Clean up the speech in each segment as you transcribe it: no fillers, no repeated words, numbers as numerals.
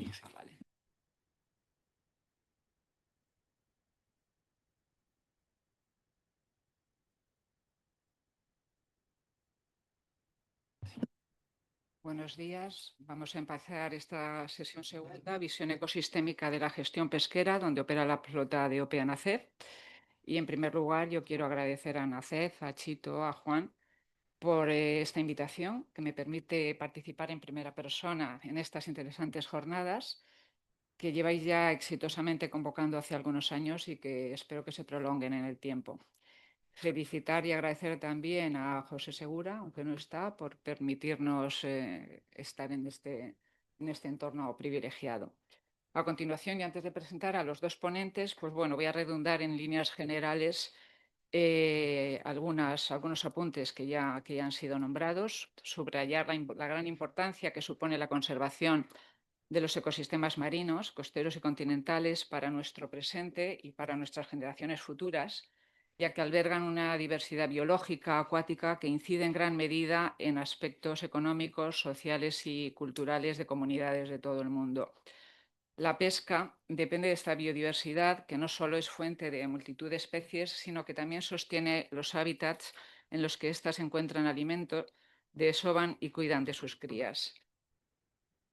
Vale. Buenos días. Vamos a empezar esta sesión segunda, visión ecosistémica de la gestión pesquera, donde opera la flota de OPE ANACEF. Y en primer lugar, yo quiero agradecer a ANACEF, a Chito, a Juan, por esta invitación que me permite participar en primera persona en estas interesantes jornadas que lleváis ya exitosamente convocando hace algunos años y que espero que se prolonguen en el tiempo. Felicitar y agradecer también a José Segura, aunque no está, por permitirnos estar en este entorno privilegiado. A continuación, y antes de presentar a los dos ponentes, pues bueno, voy a redundar en líneas generales algunos apuntes que ya han sido nombrados, subrayar la gran importancia que supone la conservación de los ecosistemas marinos, costeros y continentales para nuestro presente y para nuestras generaciones futuras, ya que albergan una diversidad biológica acuática que incide en gran medida en aspectos económicos, sociales y culturales de comunidades de todo el mundo. La pesca depende de esta biodiversidad, que no solo es fuente de multitud de especies, sino que también sostiene los hábitats en los que éstas encuentran alimento, desovan y cuidan de sus crías.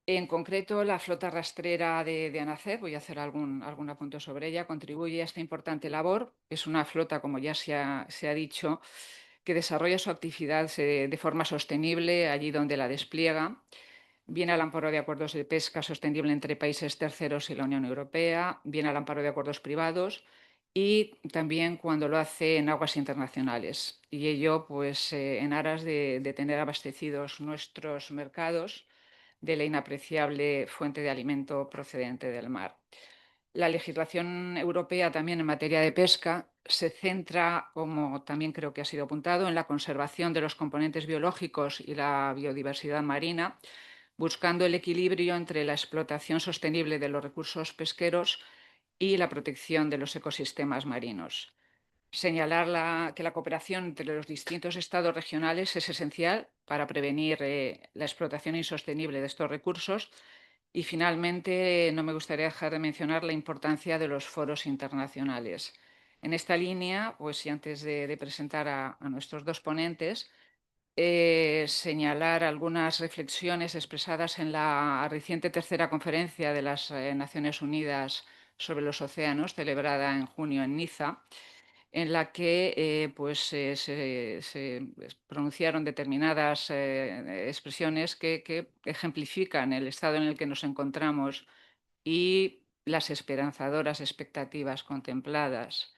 En concreto, la flota rastrera de ANACEF, voy a hacer algún apunte sobre ella, contribuye a esta importante labor. Es una flota, como ya se ha dicho, que desarrolla su actividad de forma sostenible allí donde la despliega. Viene al amparo de acuerdos de pesca sostenible entre países terceros y la Unión Europea, viene al amparo de acuerdos privados y también cuando lo hace en aguas internacionales. Y ello, pues, en aras de tener abastecidos nuestros mercados de la inapreciable fuente de alimento procedente del mar. La legislación europea también en materia de pesca se centra, como también creo que ha sido apuntado, en la conservación de los componentes biológicos y la biodiversidad marina, buscando el equilibrio entre la explotación sostenible de los recursos pesqueros y la protección de los ecosistemas marinos. Señalar que la cooperación entre los distintos estados regionales es esencial para prevenir la explotación insostenible de estos recursos. Y finalmente, no me gustaría dejar de mencionar la importancia de los foros internacionales. En esta línea, pues y antes de presentar a nuestros dos ponentes, señalar algunas reflexiones expresadas en la reciente tercera conferencia de las Naciones Unidas sobre los océanos, celebrada en junio en Niza, en la que se pronunciaron determinadas expresiones que ejemplifican el estado en el que nos encontramos y las esperanzadoras expectativas contempladas.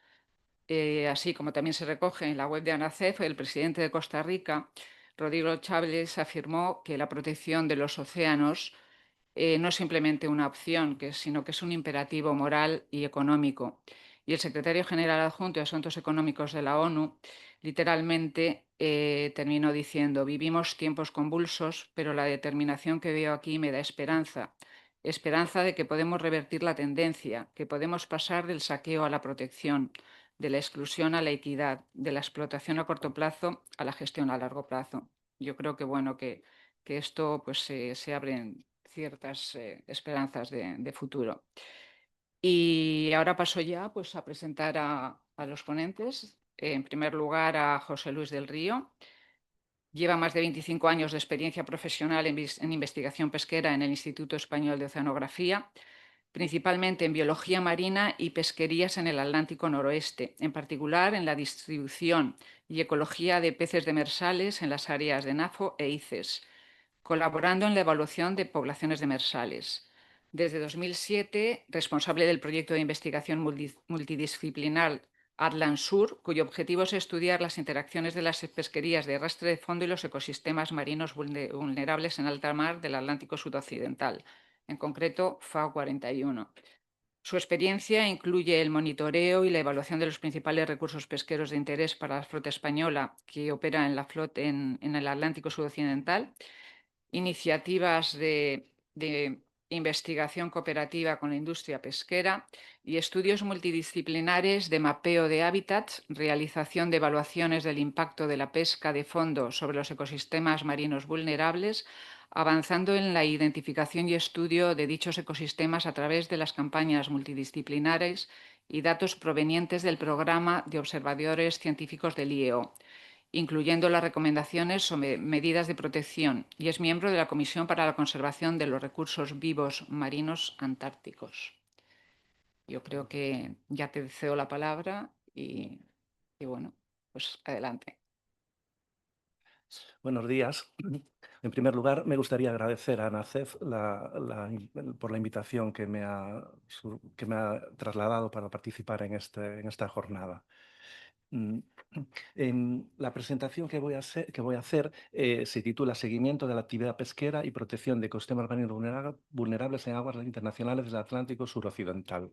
Así como también se recoge en la web de ANACEF, el presidente de Costa Rica, Rodrigo Chávez, afirmó que la protección de los océanos no es simplemente una opción, sino que es un imperativo moral y económico. Y el secretario general adjunto de Asuntos Económicos de la ONU literalmente terminó diciendo: vivimos tiempos convulsos, pero la determinación que veo aquí me da esperanza. Esperanza de que podemos revertir la tendencia, que podemos pasar del saqueo a la protección, de la exclusión a la equidad, de la explotación a corto plazo a la gestión a largo plazo. Yo creo que, bueno, que esto pues, se abren ciertas esperanzas de futuro. Y ahora paso ya pues, a presentar a los ponentes. En primer lugar, a José Luis del Río. Lleva más de 25 años de experiencia profesional en investigación pesquera en el Instituto Español de Oceanografía, principalmente en biología marina y pesquerías en el Atlántico Noroeste, en particular en la distribución y ecología de peces demersales en las áreas de NAFO e ICES, colaborando en la evaluación de poblaciones demersales. Desde 2007, responsable del proyecto de investigación multidisciplinar Atlansur, cuyo objetivo es estudiar las interacciones de las pesquerías de arrastre de fondo y los ecosistemas marinos vulnerables en alta mar del Atlántico sudoccidental, en concreto FAO 41. Su experiencia incluye el monitoreo y la evaluación de los principales recursos pesqueros de interés para la flota española que opera en el Atlántico sudoccidental, iniciativas de investigación cooperativa con la industria pesquera y estudios multidisciplinares de mapeo de hábitats, realización de evaluaciones del impacto de la pesca de fondo sobre los ecosistemas marinos vulnerables, avanzando en la identificación y estudio de dichos ecosistemas a través de las campañas multidisciplinares y datos provenientes del programa de observadores científicos del IEO, incluyendo las recomendaciones sobre medidas de protección, y es miembro de la Comisión para la Conservación de los Recursos Vivos Marinos Antárticos. Yo creo que ya te cedo la palabra y bueno, pues adelante. Buenos días. En primer lugar, me gustaría agradecer a ANACEF por la invitación que me ha trasladado para participar en esta jornada. Mm, la presentación que voy a hacer se titula Seguimiento de la actividad pesquera y protección de ecosistemas marinos vulnerables en aguas internacionales del Atlántico suroccidental.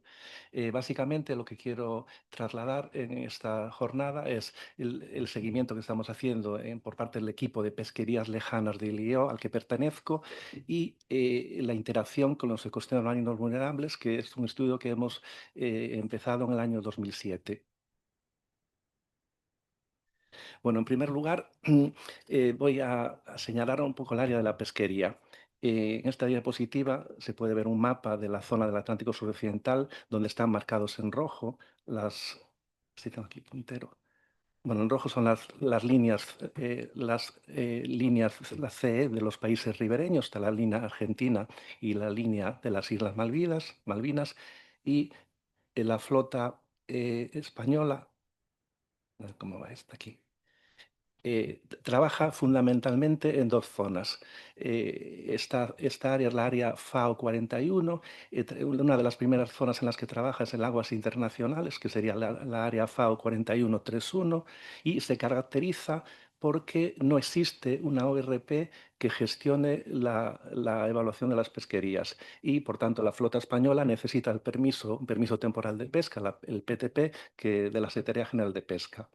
Básicamente, lo que quiero trasladar en esta jornada es el seguimiento que estamos haciendo por parte del equipo de pesquerías lejanas del IEO al que pertenezco y la interacción con los ecosistemas marinos vulnerables, que es un estudio que hemos empezado en el año 2007. Bueno, en primer lugar, voy a señalar un poco el área de la pesquería. En esta diapositiva se puede ver un mapa de la zona del Atlántico suroccidental donde están marcados en rojo las... Sí, tengo aquí puntero. Bueno, en rojo son líneas, la CE de los países ribereños, está la línea argentina y la línea de las Islas Malvinas y la flota española, a ver cómo va esta aquí. Trabaja fundamentalmente en dos zonas. Esta área es la área FAO 41. Una de las primeras zonas en las que trabaja es en aguas internacionales, que sería la área FAO 4131, y se caracteriza porque no existe una ORP que gestione la evaluación de las pesquerías y, por tanto, la flota española necesita un permiso temporal de pesca, el PTP, de la Secretaría General de Pesca.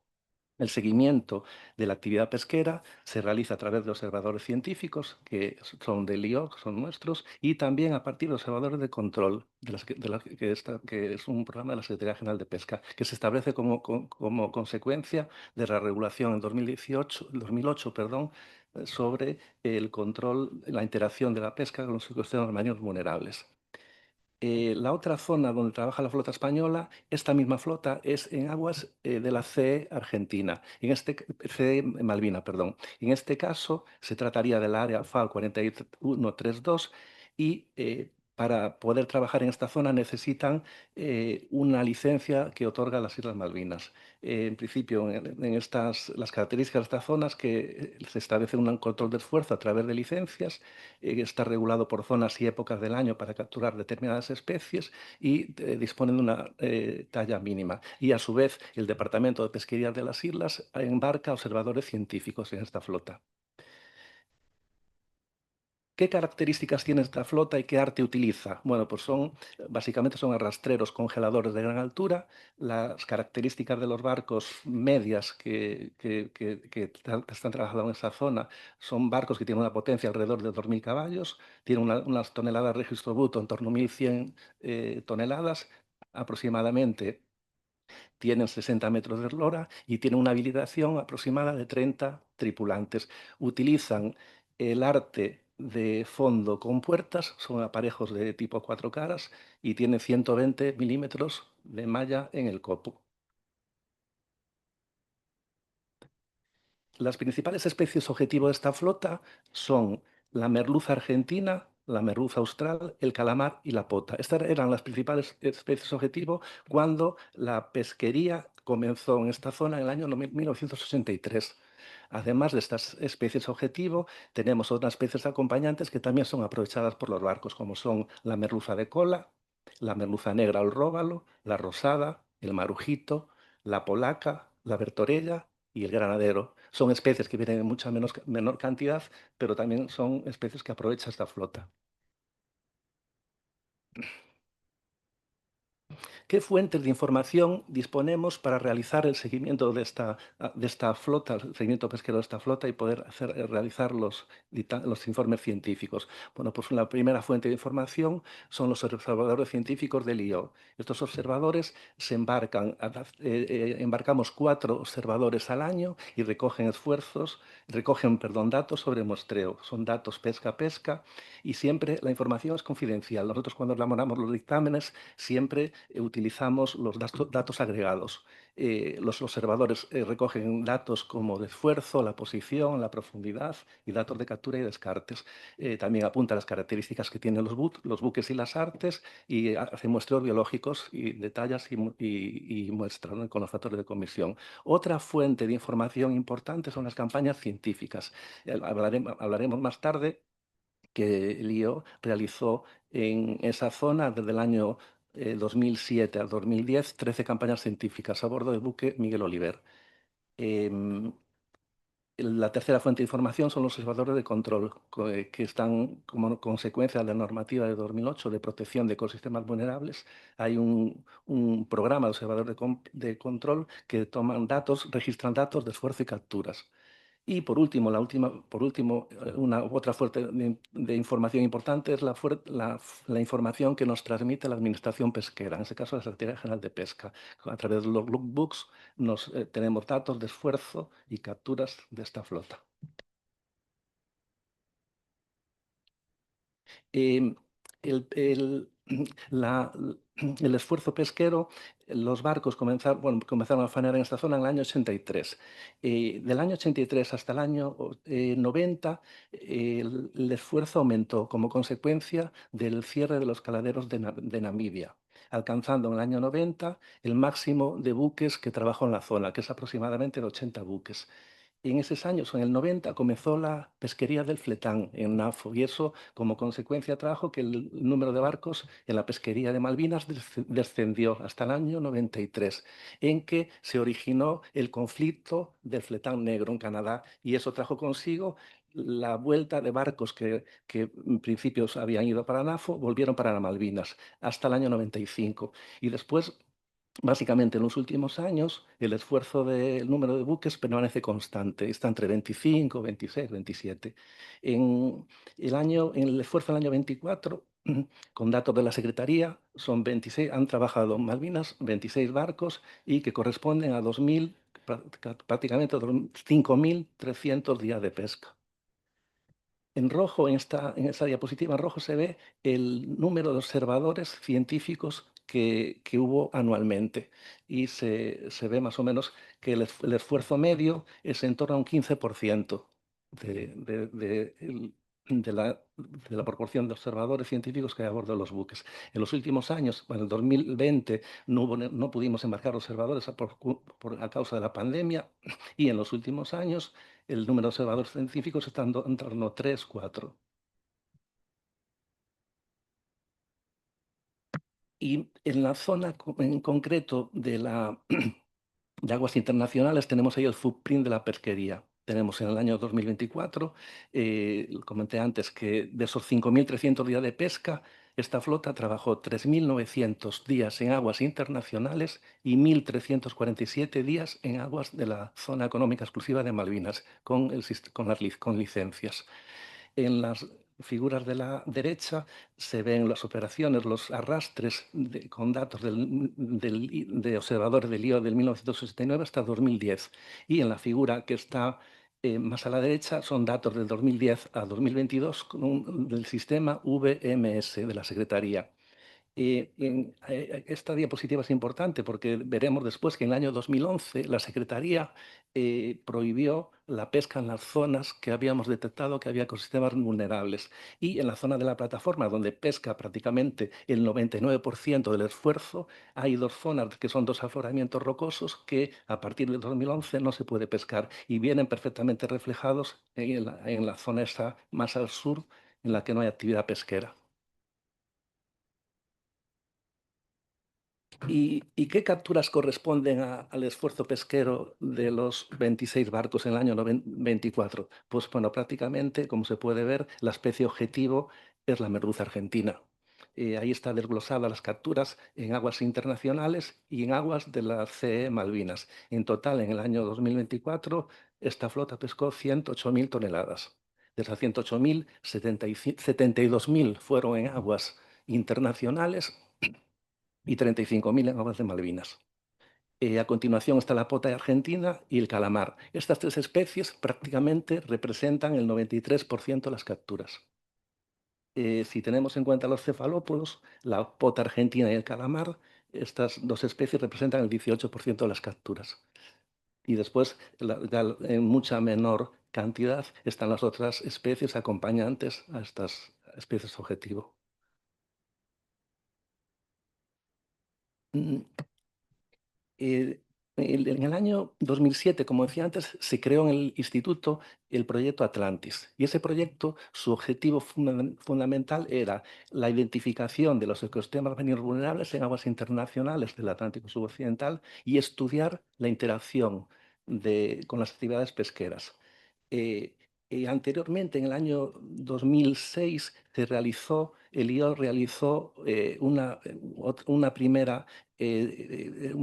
El seguimiento de la actividad pesquera se realiza a través de observadores científicos, que son del IOC, son nuestros, y también a partir de observadores de control, que es un programa de la Secretaría General de Pesca, que se establece como consecuencia de la regulación en 2008, perdón, sobre el control, la interacción de la pesca con los ecosistemas marinos vulnerables. La otra zona donde trabaja la flota española, esta misma flota es en aguas de la CE Argentina, CE Malvina, perdón. En este caso se trataría del área FAO 4132 y para poder trabajar en esta zona necesitan una licencia que otorga las Islas Malvinas. En principio, las características de estas zonas que se establece un control de esfuerzo a través de licencias, está regulado por zonas y épocas del año para capturar determinadas especies y disponen de una talla mínima. Y a su vez, el Departamento de Pesquería de las Islas embarca observadores científicos en esta flota. ¿Qué características tiene esta flota y qué arte utiliza? Bueno, pues básicamente son arrastreros congeladores de gran altura. Las características de los barcos medias que están trabajando en esa zona son barcos que tienen una potencia alrededor de 2.000 caballos, tienen unas toneladas de registro bruto en torno a 1.100 toneladas aproximadamente, tienen 60 metros de eslora y tienen una habilitación aproximada de 30 tripulantes. Utilizan el arte de fondo con puertas, son aparejos de tipo 4 caras y tienen 120 milímetros de malla en el copo. Las principales especies objetivo de esta flota son la merluza argentina, la merluza austral, el calamar y la pota. Estas eran las principales especies objetivo cuando la pesquería comenzó en esta zona en el año 1983. Además de estas especies objetivo, tenemos otras especies acompañantes que también son aprovechadas por los barcos, como son la merluza de cola, la merluza negra o el róbalo, la rosada, el marujito, la polaca, la bertorella y el granadero. Son especies que vienen en mucha menor cantidad, pero también son especies que aprovecha esta flota. ¿Qué fuentes de información disponemos para realizar el seguimiento de esta flota, el seguimiento pesquero de esta flota y poder realizar los informes científicos? Bueno, pues la primera fuente de información son los observadores científicos del IO. Estos observadores se embarcan, embarcamos 4 observadores al año y recogen, perdón, datos sobre muestreo. Son datos pesca-pesca y siempre la información es confidencial. Nosotros cuando elaboramos los dictámenes siempre utilizamos los datos agregados. Los observadores recogen datos como de esfuerzo, la posición, la profundidad y datos de captura y descartes. También apunta las características que tienen los buques y las artes y hace muestreos biológicos y detalles y muestra, ¿no?, con los factores de comisión. Otra fuente de información importante son las campañas científicas. Hablaremos más tarde que el IO realizó en esa zona desde el año 2007 al 2010 13 campañas científicas a bordo del buque Miguel Oliver. Em, la tercera fuente de información son los observadores de control, que están como consecuencia de la normativa de 2008 de protección de ecosistemas vulnerables. Hay un programa de observadores de control que toman datos, registran datos de esfuerzo y capturas. Y por último, una otra fuente de información importante es la información que nos transmite la Administración Pesquera, en este caso la Secretaría General de Pesca. A través de los logbooks tenemos datos de esfuerzo y capturas de esta flota. Eh, el, el- la- el esfuerzo pesquero, los barcos comenzaron a faenar en esta zona en el año 83. Del año 83 hasta el año 90, el esfuerzo aumentó como consecuencia del cierre de los caladeros de Namibia, alcanzando en el año 90 el máximo de buques que trabajó en la zona, que es aproximadamente de 80 buques. Y en esos años, en el 90, comenzó la pesquería del fletán en NAFO y eso, como consecuencia, trajo que el número de barcos en la pesquería de Malvinas descendió hasta el año 93, en que se originó el conflicto del fletán negro en Canadá y eso trajo consigo la vuelta de barcos que en principio habían ido para NAFO, volvieron para Malvinas hasta el año 95. Y después, básicamente, en los últimos años, el esfuerzo del número de buques permanece constante, está entre 25, 26, 27. En el esfuerzo del año 24, con datos de la Secretaría, son 26, han trabajado en Malvinas 26 barcos y que corresponden a 2.000, prácticamente 5.300 días de pesca. En rojo, en esta diapositiva en rojo se ve el número de observadores científicos que hubo anualmente y se ve más o menos que el esfuerzo medio es en torno a un 15% de, de- de el- de la proporción de observadores científicos que hay a bordo de los buques. En los últimos años, bueno, en el 2020 no pudimos embarcar observadores a causa de la pandemia y en los últimos años el número de observadores científicos está en torno a 3, 4. Y en la zona en concreto de aguas internacionales tenemos ahí el footprint de la pesquería. Tenemos en el año 2024, comenté antes que de esos 5.300 días de pesca, esta flota trabajó 3.900 días en aguas internacionales y 1.347 días en aguas de la zona económica exclusiva de Malvinas, con licencias. En las figuras de la derecha se ven las operaciones, los arrastres con datos de observadores del IO del 1969 hasta 2010. Y en la figura que está más a la derecha son datos del 2010 a 2022 del sistema VMS de la Secretaría. Esta diapositiva es importante porque veremos después que en el año 2011 la Secretaría prohibió la pesca en las zonas que habíamos detectado que había ecosistemas vulnerables. Y en la zona de la plataforma, donde pesca prácticamente el 99% del esfuerzo, hay 2 zonas que son 2 afloramientos rocosos que a partir del 2011 no se puede pescar y vienen perfectamente reflejados en la zona esa más al sur en la que no hay actividad pesquera. ¿Y qué capturas corresponden al esfuerzo pesquero de los 26 barcos en el año 24? Pues bueno, prácticamente, como se puede ver, la especie objetivo es la merluza argentina. Ahí está desglosada las capturas en aguas internacionales y en aguas de la CE Malvinas. En total, en el año 2024, esta flota pescó 108.000 toneladas. De esas 108.000, 72.000 fueron en aguas internacionales y 35.000 en aguas de Malvinas. A continuación está la pota argentina y el calamar. Estas tres especies prácticamente representan el 93% de las capturas. Si tenemos en cuenta los cefalópodos, la pota argentina y el calamar, estas dos especies representan el 18% de las capturas. Y después, ya en mucha menor cantidad, están las otras especies acompañantes a estas especies objetivo. Mm, eh, en el año 2007, como decía antes, se creó en el instituto el proyecto Atlantis. Y ese proyecto, su objetivo fundamental era la identificación de los ecosistemas marinos vulnerables en aguas internacionales del Atlántico Suroccidental y estudiar la interacción con las actividades pesqueras. Eh, Anteriormente, en el año 2006, el IO realizó un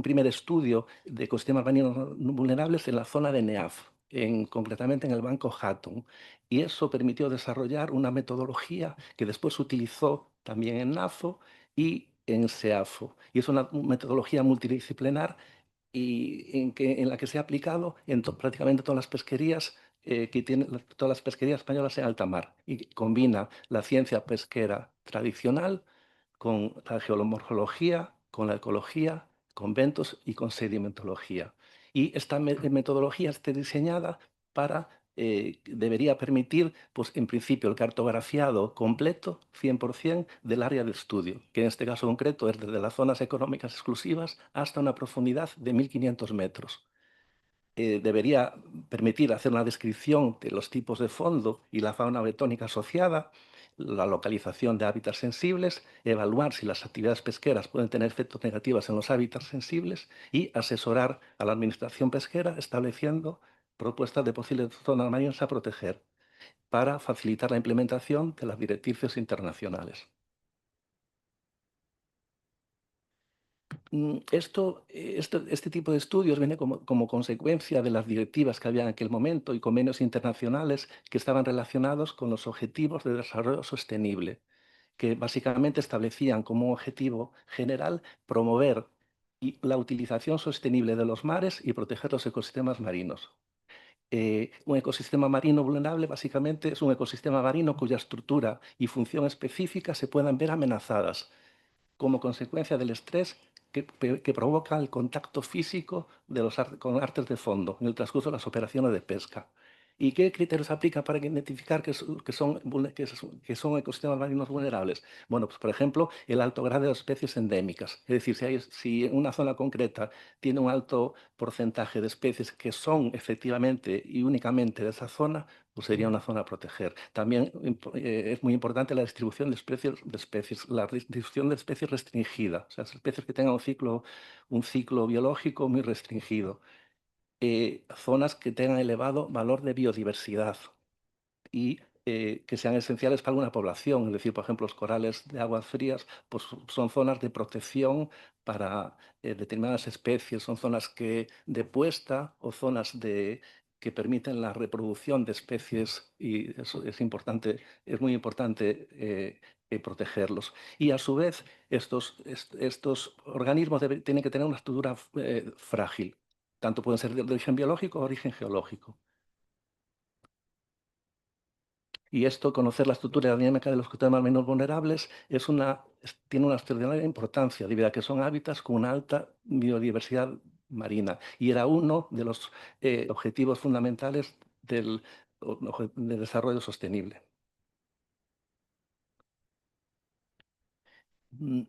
primer estudio de ecosistemas marinos vulnerables en la zona de NEAF, concretamente en el Banco Hutton. Y eso permitió desarrollar una metodología que después se utilizó también en NAFO y en SEAFO. Y es una metodología multidisciplinar y en la que se ha aplicado en prácticamente todas las pesquerías todas las pesquerías españolas en alta mar y combina la ciencia pesquera tradicional con la geomorfología, con la ecología, con ventos y con sedimentología. Y esta metodología está diseñada debería permitir, pues en principio, el cartografiado completo, 100%, del área de estudio, que en este caso concreto es desde las zonas económicas exclusivas hasta una profundidad de 1.500 metros. Debería permitir hacer una descripción de los tipos de fondo y la fauna bentónica asociada, la localización de hábitats sensibles, evaluar si las actividades pesqueras pueden tener efectos negativos en los hábitats sensibles y asesorar a la administración pesquera estableciendo propuestas de posibles zonas marinas a proteger para facilitar la implementación de las directrices internacionales. Este tipo de estudios viene como consecuencia de las directivas que había en aquel momento y convenios internacionales que estaban relacionados con los objetivos de desarrollo sostenible, que básicamente establecían como objetivo general promover la utilización sostenible de los mares y proteger los ecosistemas marinos. Un ecosistema marino vulnerable básicamente es un ecosistema marino cuya estructura y función específica se puedan ver amenazadas como consecuencia del estrés que provoca el contacto físico con artes de fondo en el transcurso de las operaciones de pesca. ¿Y qué criterios aplica para identificar que son ecosistemas marinos vulnerables? Bueno, pues por ejemplo, el alto grado de especies endémicas. Es decir, si una zona concreta tiene un alto porcentaje de especies que son efectivamente y únicamente de esa zona, pues sería una zona a proteger. También es muy importante la distribución la distribución de especies restringida, o sea, especies que tengan un ciclo biológico muy restringido. Zonas que tengan elevado valor de biodiversidad y que sean esenciales para una población. Es decir, por ejemplo, los corales de aguas frías pues, son zonas de protección para determinadas especies, son zonas de puesta o zonas que permiten la reproducción de especies y eso es muy importante protegerlos. Y a su vez, estos organismos tienen que tener una estructura frágil. Tanto pueden ser de origen biológico o origen geológico. Y esto, conocer la estructura y la dinámica de los ecosistemas menos vulnerables, tiene una extraordinaria importancia, debido a que son hábitats con una alta biodiversidad marina. Y era uno de los objetivos fundamentales del desarrollo sostenible. Mm,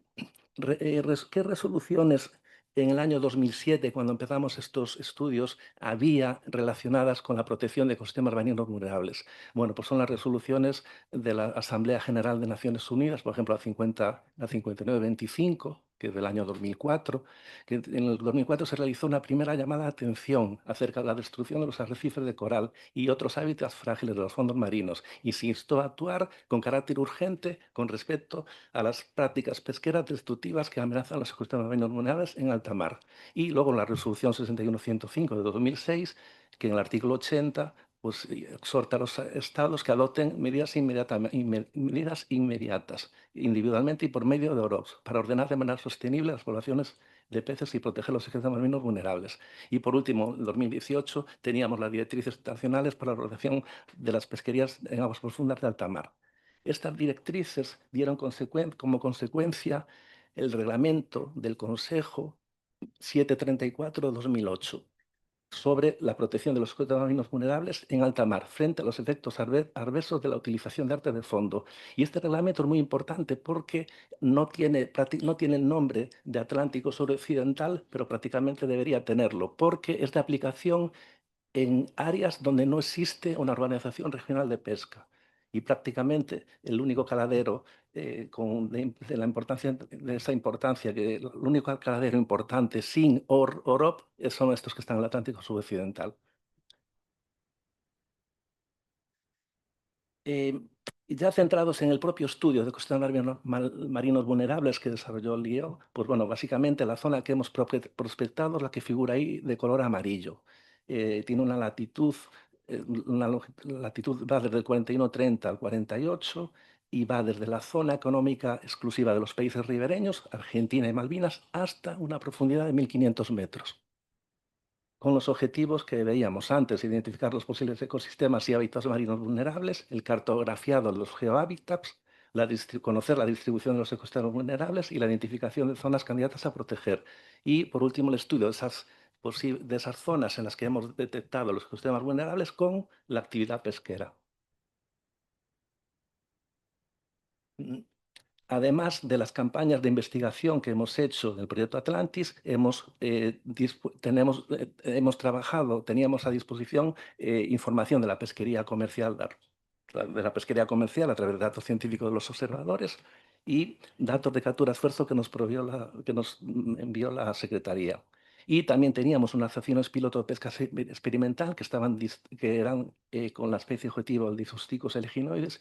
¿Qué resoluciones en el año 2007, cuando empezamos estos estudios, había relacionadas con la protección de ecosistemas marinos vulnerables? Bueno, pues son las resoluciones de la Asamblea General de Naciones Unidas, por ejemplo, la 5925, que es del año 2004, que en el 2004 se realizó una primera llamada de atención acerca de la destrucción de los arrecifes de coral y otros hábitats frágiles de los fondos marinos, y se instó a actuar con carácter urgente con respecto a las prácticas pesqueras destructivas que amenazan los ecosistemas marinos vulnerables en alta mar. Y luego la resolución 61105 de 2006, que en el artículo 80 pues, exhorta a los estados que adopten medidas inmediatas, individualmente y por medio de OROPS, para ordenar de manera sostenible las poblaciones de peces y proteger los ecosistemas marinos vulnerables. Y por último, en 2018 teníamos las directrices nacionales para la ordenación de las pesquerías en aguas profundas de alta mar. Estas directrices dieron como consecuencia el reglamento del Consejo 734/2008 sobre la protección de los ecosistemas marinos vulnerables en alta mar frente a los efectos adversos de la utilización de arte de fondo. Y este reglamento es muy importante porque no tiene el nombre de Atlántico Suroccidental, pero prácticamente debería tenerlo, porque es de aplicación en áreas donde no existe una organización regional de pesca. Y prácticamente el único caladero de la importancia, de esa importancia, que el único caladero importante sin OROP son estos que están en el Atlántico Suroccidental. Eh, ya centrados en el propio estudio de ecosistemas marinos vulnerables que desarrolló el IEO, pues bueno, básicamente la zona que hemos prospectado es la que figura ahí de color amarillo. Tiene una latitud, la latitud va desde el 41,30 al 48 y va desde la zona económica exclusiva de los países ribereños, Argentina y Malvinas, hasta una profundidad de 1.500 metros, con los objetivos que veíamos antes: identificar los posibles ecosistemas y hábitats marinos vulnerables, el cartografiado de los geohábitats, conocer la distribución de los ecosistemas vulnerables y la identificación de zonas candidatas a proteger. Y, por último, el estudio de esas zonas en las que hemos detectado los ecosistemas vulnerables con la actividad pesquera. Mm, Además de las campañas de investigación que hemos hecho del proyecto Atlantis, teníamos a disposición información de la pesquería comercial, a través de datos científicos de los observadores y datos de captura esfuerzo que nos envió la Secretaría. Y también teníamos unas acciones piloto de pesca experimental que eran con la especie objetivo, el Disosticus eleginoides,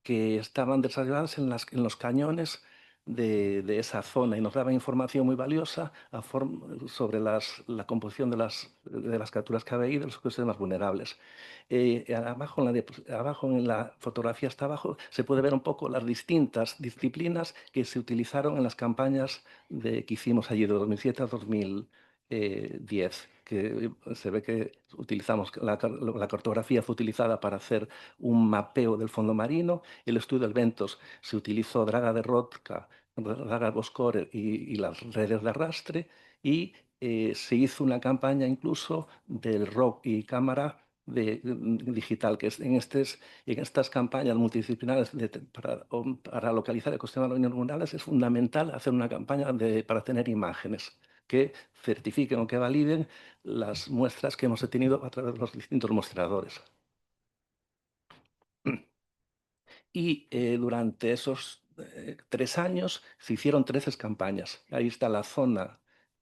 que estaban desarrolladas en los cañones de esa zona, y nos daban información muy valiosa sobre la composición de las capturas que había ahí, de los ecosistemas vulnerables. Abajo en la fotografía, hasta abajo, se puede ver un poco las distintas disciplinas que se utilizaron en las campañas que hicimos allí de 2007 a 2010, que se ve que utilizamos la cartografía fue utilizada para hacer un mapeo del fondo marino. El estudio del Ventos se utilizó draga de Rotka, draga Boscore y las redes de arrastre, y se hizo una campaña incluso del ROC y cámara digital, que en estas campañas multidisciplinares para localizar ecosistemas vulnerables es fundamental hacer una campaña para tener imágenes que certifiquen o que validen las muestras que hemos obtenido a través de los distintos mostradores. Y durante esos 3 años se hicieron 13 campañas. Ahí está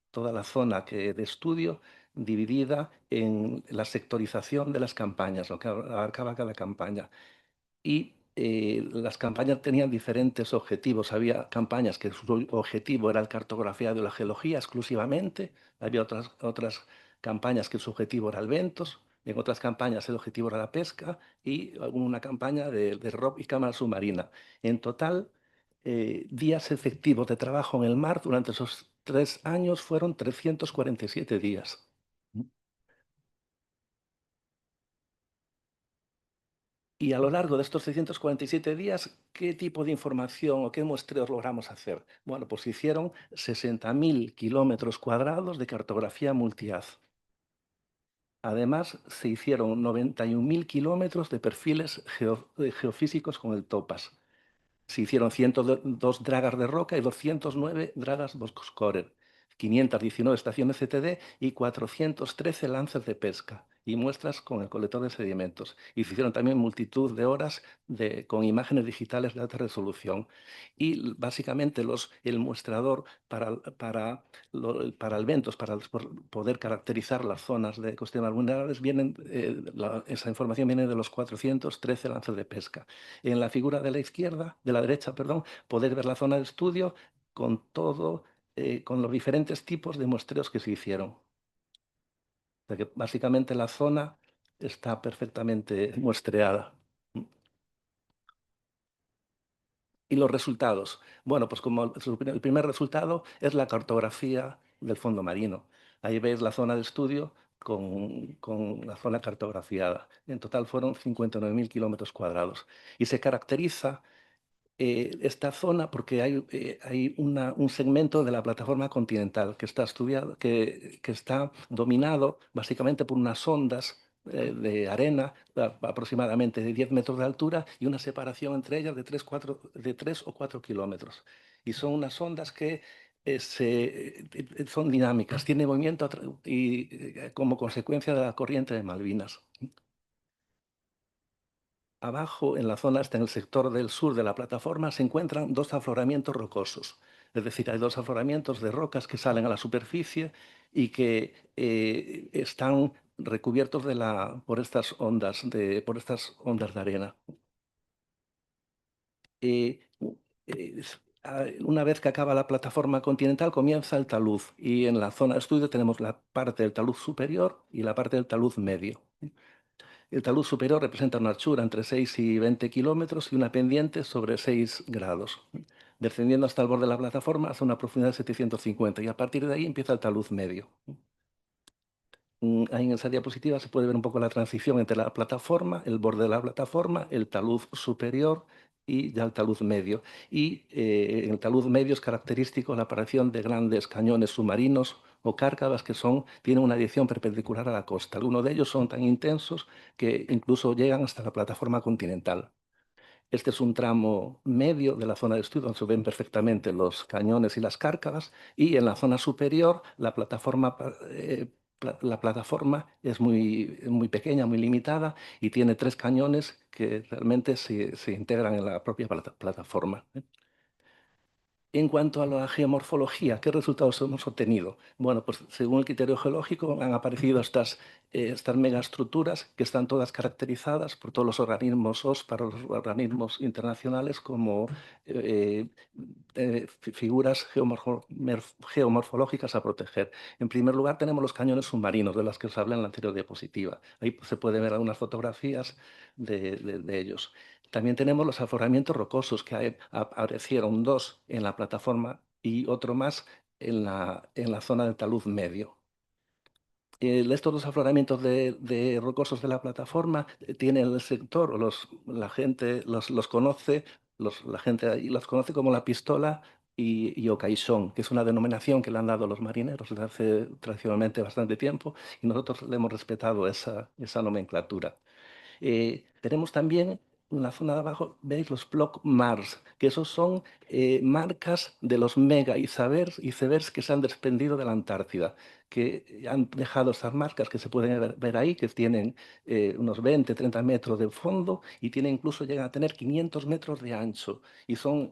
toda la zona de estudio dividida en la sectorización de las campañas, lo que abarcaba cada campaña. Y las campañas tenían diferentes objetivos. Había campañas que su objetivo era el cartografiado de la geología exclusivamente. Había otras campañas que su objetivo era el ventos. En otras campañas el objetivo era la pesca, y una campaña de ROP y cámara submarina. En total, días efectivos de trabajo en el mar durante esos 3 años fueron 347 días. Y a lo largo de estos 647 días, ¿qué tipo de información o qué muestreos logramos hacer? Bueno, pues se hicieron 60.000 kilómetros cuadrados de cartografía multihaz. Además, se hicieron 91.000 kilómetros de perfiles geofísicos con el TOPAS. Se hicieron 102 dragas de roca y 209 dragas Boscorer, 519 estaciones CTD y 413 lances de pesca. y muestras con el colector de sedimentos. Y se hicieron también multitud de horas con imágenes digitales de alta resolución. Y básicamente el muestrador para eventos, para poder caracterizar las zonas de ecosistemas vulnerables, esa información viene de los 413 lances de pesca. En la figura de la izquierda, de la derecha, perdón, podéis ver la zona de estudio con con los diferentes tipos de muestreos que se hicieron. O sea que básicamente la zona está perfectamente muestreada. ¿Y los resultados? Bueno, pues como el primer resultado es la cartografía del fondo marino. Ahí veis la zona de estudio con la zona cartografiada. En total fueron 59.000 kilómetros cuadrados. Y se caracteriza esta zona porque hay un segmento de la plataforma continental que está estudiado, que está dominado básicamente por unas ondas de arena aproximadamente de 10 metros de altura y una separación entre ellas de 3 o 4 kilómetros. Y son unas ondas que son dinámicas, tienen movimiento como consecuencia de la corriente de Malvinas. Abajo, en la zona en el sector del sur de la plataforma, se encuentran dos afloramientos rocosos. Es decir, hay dos afloramientos de rocas que salen a la superficie y que están recubiertos por estas ondas de arena. Una vez que acaba la plataforma continental, comienza el talud. Y en la zona de estudio tenemos la parte del talud superior y la parte del talud medio. El talud superior representa una anchura entre 6 y 20 kilómetros y una pendiente sobre 6 grados, descendiendo hasta el borde de la plataforma hasta una profundidad de 750 y a partir de ahí empieza el talud medio. Ahí en esa diapositiva se puede ver un poco la transición entre la plataforma, el borde de la plataforma, el talud superior y ya el talud medio. Y en el talud medio es característico la aparición de grandes cañones submarinos o cárcavas que tienen una dirección perpendicular a la costa. Algunos de ellos son tan intensos que incluso llegan hasta la plataforma continental. Este es un tramo medio de la zona de estudio donde se ven perfectamente los cañones y las cárcavas y en la zona superior la plataforma es muy pequeña, muy limitada y tiene tres cañones que realmente se integran en la propia plataforma. En cuanto a la geomorfología, ¿qué resultados hemos obtenido? Bueno, pues según el criterio geológico han aparecido estas megaestructuras que están todas caracterizadas por todos los organismos OSPAR, los organismos internacionales, como figuras geomorfológicas a proteger. En primer lugar, tenemos los cañones submarinos, de los que os hablé en la anterior diapositiva. Ahí se pueden ver algunas fotografías de ellos. También tenemos los afloramientos rocosos, que aparecieron dos en la plataforma y otro más en la zona del talud medio. Estos dos afloramientos de rocosos de la plataforma tienen el sector, o la gente los conoce, la gente ahí los conoce como la pistola y ocaixón, que es una denominación que le han dado los marineros desde hace tradicionalmente bastante tiempo y nosotros le hemos respetado esa nomenclatura. Tenemos también en la zona de abajo, veis los block Mars, que esos son marcas de los mega icebergs que se han desprendido de la Antártida, que han dejado esas marcas que se pueden ver ahí, que tienen unos 20, 30 metros de fondo y incluso llegan a tener 500 metros de ancho. Y esos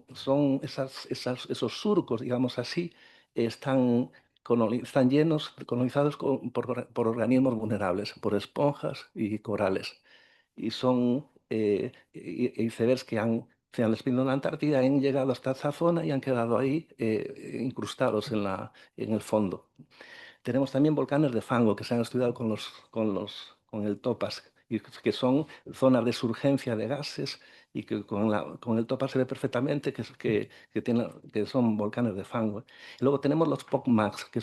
surcos, digamos así, están colonizados por organismos vulnerables, por esponjas y corales y son icebergs que se han desprendido en la Antártida, han llegado hasta esa zona y han quedado ahí incrustados en el fondo. Tenemos también volcanes de fango que se han estudiado con el TOPAS, y que son zonas de surgencia de gases y que con el TOPAS se ve perfectamente que son volcanes de fango. Y luego tenemos los POCMAX, que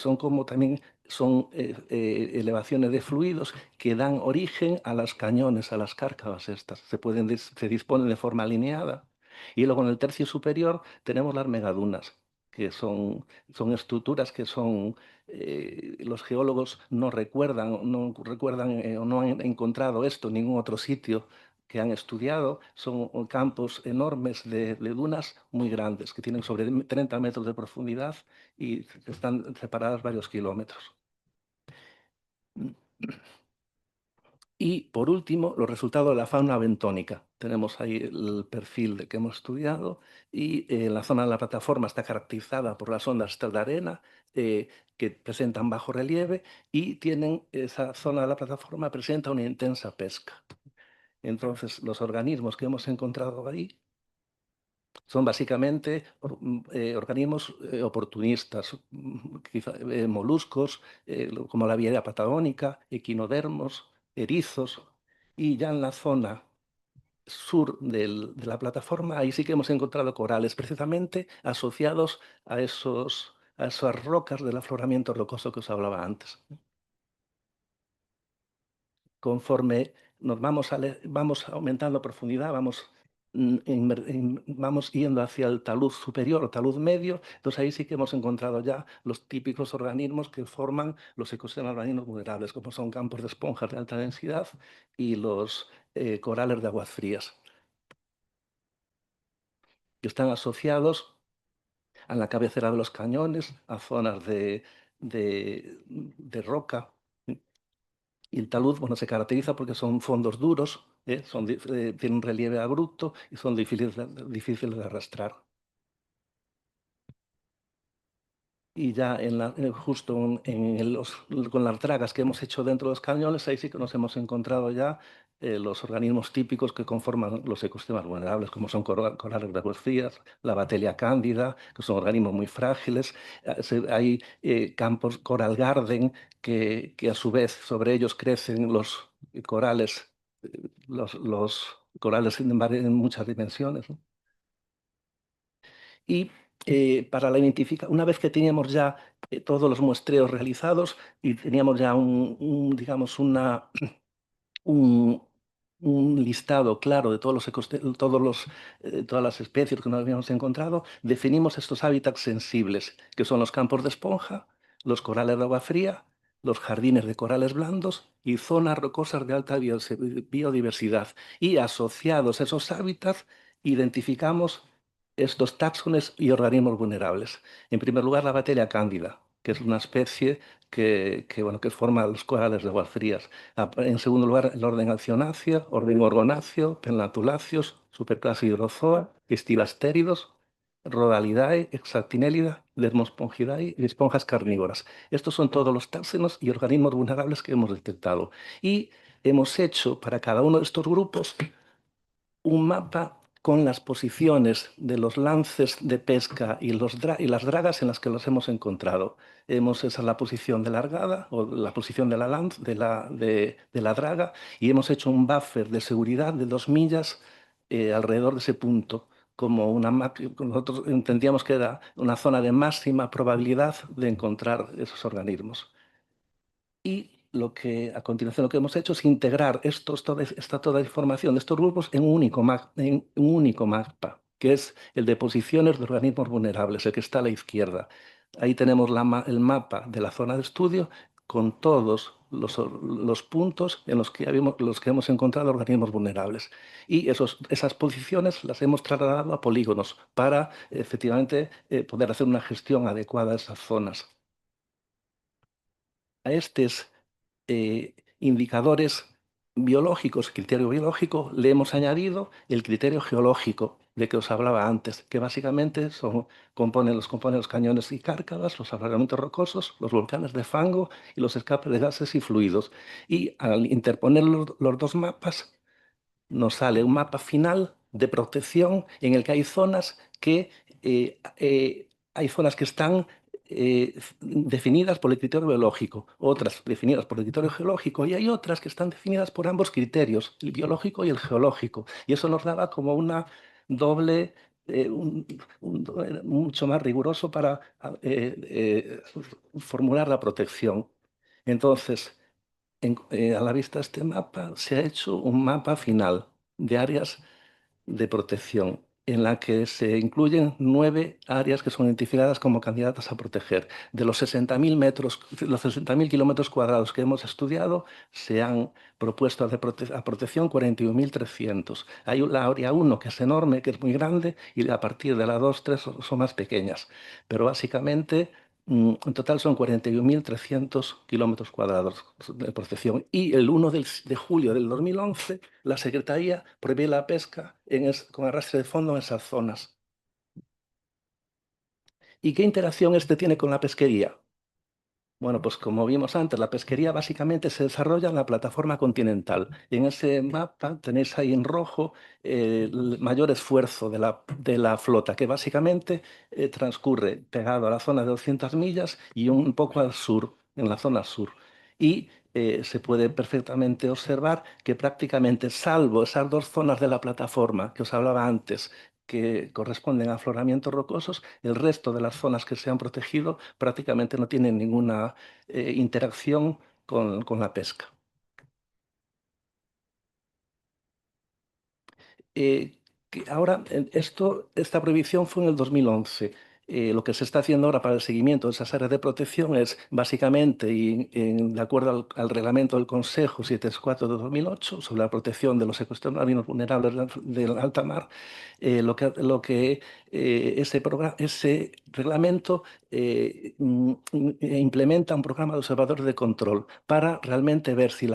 también son elevaciones de fluidos que dan origen a las cañones, a las cárcavas estas. Se disponen de forma alineada. Y luego en el tercio superior tenemos las megadunas, que son estructuras que los geólogos no recuerdan o no han encontrado esto en ningún otro sitio que han estudiado. Son campos enormes de dunas muy grandes que tienen sobre 30 metros de profundidad y están separadas varios kilómetros. Y por último, los resultados de la fauna bentónica. Tenemos ahí el perfil de que hemos estudiado y la zona de la plataforma está caracterizada por las ondas estas de arena que presentan bajo relieve y esa zona de la plataforma presenta una intensa pesca. Entonces, los organismos que hemos encontrado ahí son básicamente organismos oportunistas, quizá, moluscos, como la viera patagónica, equinodermos, erizos, y ya en la zona sur de la plataforma, ahí sí que hemos encontrado corales, precisamente asociados a esas rocas del afloramiento rocoso que os hablaba antes. Conforme nos vamos aumentando profundidad, vamos yendo hacia el talud superior o talud medio, entonces ahí sí que hemos encontrado ya los típicos organismos que forman los ecosistemas marinos vulnerables, como son campos de esponjas de alta densidad y los corales de aguas frías, que están asociados a la cabecera de los cañones, a zonas de roca. Y el talud, bueno, se caracteriza porque son fondos duros, tienen un relieve abrupto y son difíciles de arrastrar. Y ya justo con las dragas que hemos hecho dentro de los cañones, ahí sí que nos hemos encontrado ya los organismos típicos que conforman los ecosistemas vulnerables, como son corales de aguas frías, la Batelia cándida, que son organismos muy frágiles. Hay campos Coral Garden, que a su vez sobre ellos crecen los corales, los corales en muchas dimensiones, ¿no? Y para la identificación, una vez que teníamos ya todos los muestreos realizados y teníamos ya digamos, un, un listado claro de todas las especies que nos habíamos encontrado, definimos estos hábitats sensibles, que son los campos de esponja, los corales de agua fría, los jardines de corales blandos y zonas rocosas de alta biodiversidad. Y asociados a esos hábitats, identificamos estos taxones y organismos vulnerables. En primer lugar, la Batelia cándida, que es una especie bueno, que forma los corales de aguas frías. En segundo lugar, el orden Accionacia, orden Orgonáceo, Pennatuláceos, superclase Hydrozoa, Estilastéridos, Rhodalidae, Hexactinellida, Dermospongidae y esponjas carnívoras. Estos son todos los táxonos y organismos vulnerables que hemos detectado. Y hemos hecho para cada uno de estos grupos un mapa con las posiciones de los lances de pesca y las dragas en las que los hemos encontrado. Esa es la posición de largada o la posición de la draga y hemos hecho un buffer de seguridad de 2 millas alrededor de ese punto. Nosotros entendíamos que era una zona de máxima probabilidad de encontrar esos organismos. Y a continuación lo que hemos hecho es integrar toda la información de estos grupos en un único mapa, que es el de posiciones de organismos vulnerables, el que está a la izquierda. Ahí tenemos el mapa de la zona de estudio con todos los puntos en los que hemos encontrado organismos vulnerables. Y esas posiciones las hemos trasladado a polígonos para efectivamente poder hacer una gestión adecuada de esas zonas. A estos indicadores biológicos, criterio biológico, le hemos añadido el criterio geológico de que os hablaba antes, que básicamente compone los cañones y cárcavas, los afloramientos rocosos, los volcanes de fango y los escapes de gases y fluidos. Y al interponer los dos mapas, nos sale un mapa final de protección en el que hay zonas que están definidas por el criterio biológico, otras definidas por el criterio geológico y hay otras que están definidas por ambos criterios, el biológico y el geológico. Y eso nos daba como una doble, mucho más riguroso para formular la protección. Entonces, a la vista de este mapa, se ha hecho un mapa final de áreas de protección en la que se incluyen 9 áreas que son identificadas como candidatas a proteger. De los 60.000 kilómetros cuadrados que hemos estudiado, se han propuesto a protección 41.300. Hay la área 1, que es enorme, que es muy grande, y a partir de la 2, 3 son más pequeñas. Pero básicamente En total son 41.300 kilómetros cuadrados de protección. Y el 1 de julio del 2011, la Secretaría prohíbe la pesca con arrastre de fondo en esas zonas. ¿Y qué interacción este tiene con la pesquería? Bueno, pues como vimos antes, la pesquería básicamente se desarrolla en la plataforma continental. Y en ese mapa tenéis ahí en rojo el mayor esfuerzo de la flota, que básicamente transcurre pegado a la zona de 200 millas y un poco al sur, en la zona sur. Y se puede perfectamente observar que prácticamente, salvo esas dos zonas de la plataforma que os hablaba antes, que corresponden a afloramientos rocosos, el resto de las zonas que se han protegido prácticamente no tienen ninguna interacción con la pesca. Ahora, esta prohibición fue en el 2011. Lo que se está haciendo ahora para el seguimiento de esas áreas de protección es básicamente, y de acuerdo al reglamento del Consejo 734 de 2008 sobre la protección de los ecosistemas marinos vulnerables del alta mar, ese reglamento implementa un programa de observadores de control para realmente ver si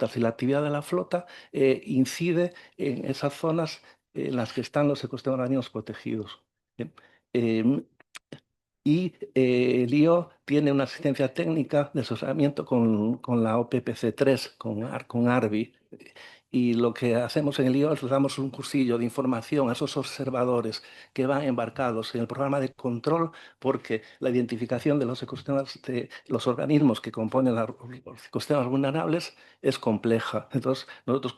si la actividad de la flota incide en esas zonas en las que están los ecosistemas marinos protegidos. Bien. Em, el IO tiene una asistencia técnica de asesoramiento con la OPPC3, con ARBI. Y lo que hacemos en el IO es les damos un cursillo de información a esos observadores que van embarcados en el programa de control, porque la identificación de los ecosistemas, de los organismos que componen los ecosistemas vulnerables es compleja. Entonces, nosotros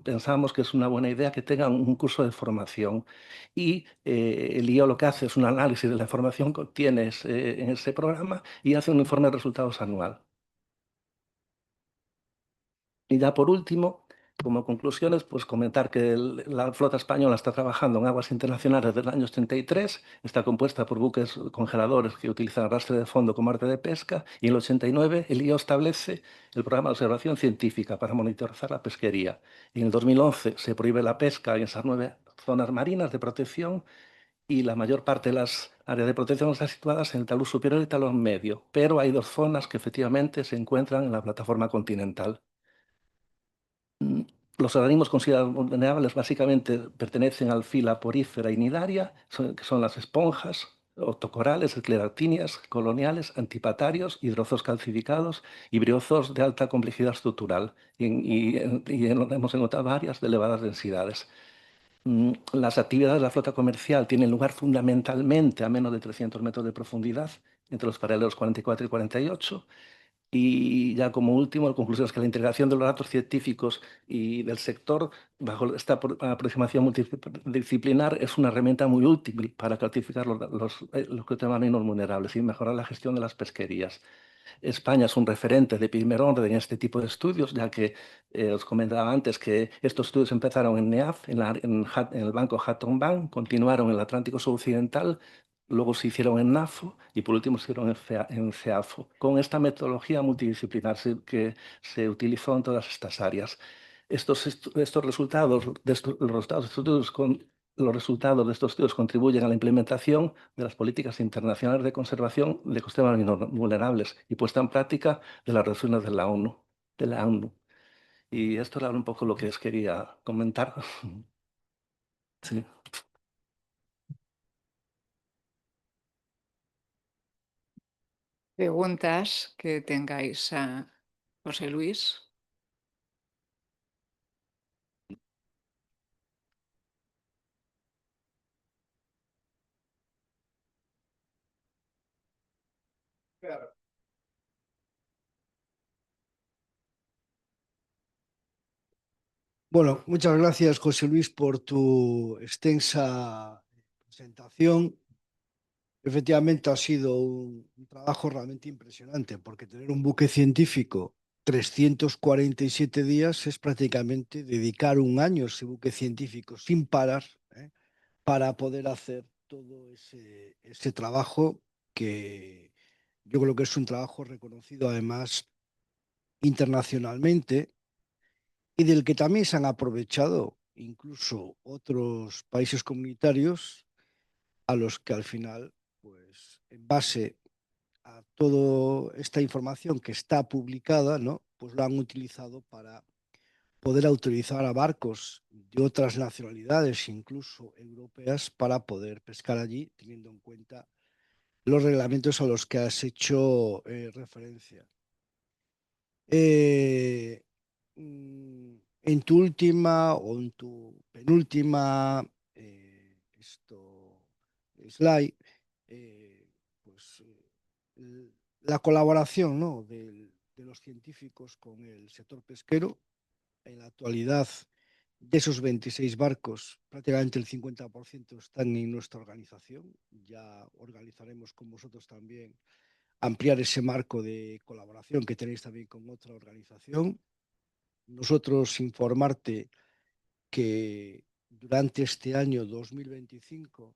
pensamos que es una buena idea que tengan un curso de formación. Y el IO lo que hace es un análisis de la información que obtienes en ese programa y hace un informe de resultados anual. Y ya por último, como conclusiones, pues comentar que la flota española está trabajando en aguas internacionales desde el año 83, está compuesta por buques congeladores que utilizan arrastre de fondo como arte de pesca, y en el 89 el IO establece el programa de observación científica para monitorizar la pesquería. Y en el 2011 se prohíbe la pesca en esas 9 zonas marinas de protección, y la mayor parte de las áreas de protección están situadas en el talud superior y talud medio, pero hay dos zonas que efectivamente se encuentran en la plataforma continental. Los organismos considerados vulnerables básicamente pertenecen al fila porífera y nidaria, que son las esponjas, octocorales, escleractinias, coloniales, antipatarios, hidrozoos calcificados y briozoos de alta complejidad estructural. Hemos encontrado áreas de elevadas densidades. Las actividades de la flota comercial tienen lugar fundamentalmente a menos de 300 metros de profundidad, entre los paralelos 44 y 48. Y ya como último, la conclusión es que la integración de los datos científicos y del sector bajo esta aproximación multidisciplinar es una herramienta muy útil para clasificar los ecosistemas marinos vulnerables y mejorar la gestión de las pesquerías. España es un referente de primer orden en este tipo de estudios, ya que os comentaba antes que estos estudios empezaron en NEAF, en el banco Hutton Bank, continuaron en el Atlántico Suroccidental, luego se hicieron en NAFO y por último se hicieron en CEAFO, con esta metodología multidisciplinar que se utilizó en todas estas áreas. Estos resultados los resultados de estudios los resultados de estos estudios contribuyen a la implementación de las políticas internacionales de conservación de ecosistemas marinos vulnerables y puesta en práctica de las resoluciones de la ONU. Y esto era un poco lo que os quería comentar. Sí. Preguntas que tengáis a José Luis. Bueno, muchas gracias, José Luis, por tu extensa presentación. Efectivamente, ha sido un trabajo realmente impresionante, porque tener un buque científico 347 días es prácticamente dedicar un año a ese buque científico sin parar, ¿eh? Para poder hacer todo ese trabajo que yo creo que es un trabajo reconocido además internacionalmente y del que también se han aprovechado incluso otros países comunitarios a los que al final, pues en base toda esta información que está publicada, ¿no? Pues lo han utilizado para poder autorizar a barcos de otras nacionalidades, incluso europeas, para poder pescar allí, teniendo en cuenta los reglamentos a los que has hecho referencia. En tu última o en tu penúltima slide, pues la colaboración, ¿no? de los científicos con el sector pesquero. En la actualidad, de esos 26 barcos, prácticamente el 50% están en nuestra organización. Ya organizaremos con vosotros también ampliar ese marco de colaboración que tenéis también con otra organización. Nosotros informarte que durante este año 2025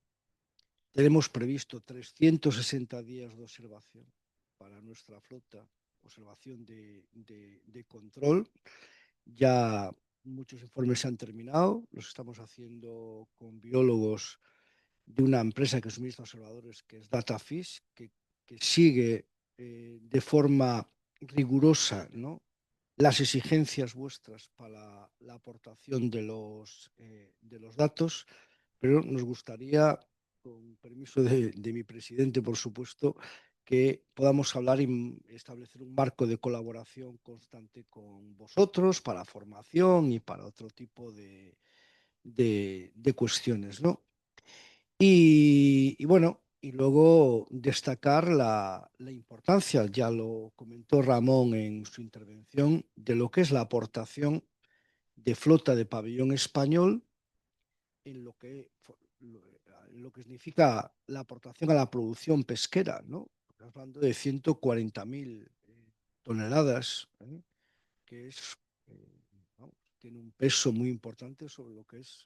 tenemos previsto 360 días de observación para nuestra flota, observación de control. Ya muchos informes se han terminado, los estamos haciendo con biólogos de una empresa que suministra observadores, que es DataFish, que sigue de forma rigurosa, ¿no? las exigencias vuestras para la aportación de los datos, pero nos gustaría, con permiso de mi presidente, por supuesto, que podamos hablar y establecer un marco de colaboración constante con vosotros para formación y para otro tipo de cuestiones, ¿no? Y bueno, y luego destacar la importancia, ya lo comentó Ramón en su intervención, de lo que es la aportación de flota de pabellón español en lo que significa la aportación a la producción pesquera, ¿no? Estamos hablando de 140.000 toneladas, que es, ¿no? tiene un peso muy importante sobre lo que es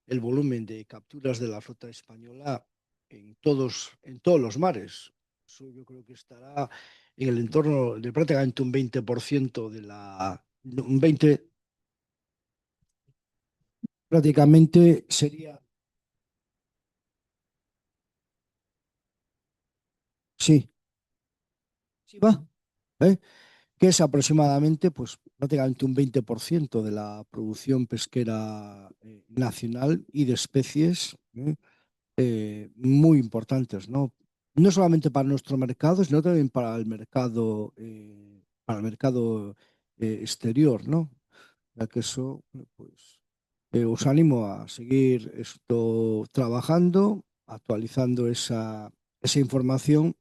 el volumen de capturas de la flota española en todos los mares. Eso yo creo que estará en el entorno de prácticamente un 20% un 20, prácticamente sería, sí, sí va, ¿eh? Que es aproximadamente, pues, prácticamente un 20% de la producción pesquera nacional y de especies, muy importantes, ¿no? No solamente para nuestro mercado, sino también para el mercado exterior, ¿no? Ya que eso, pues, os animo a seguir trabajando, actualizando esa información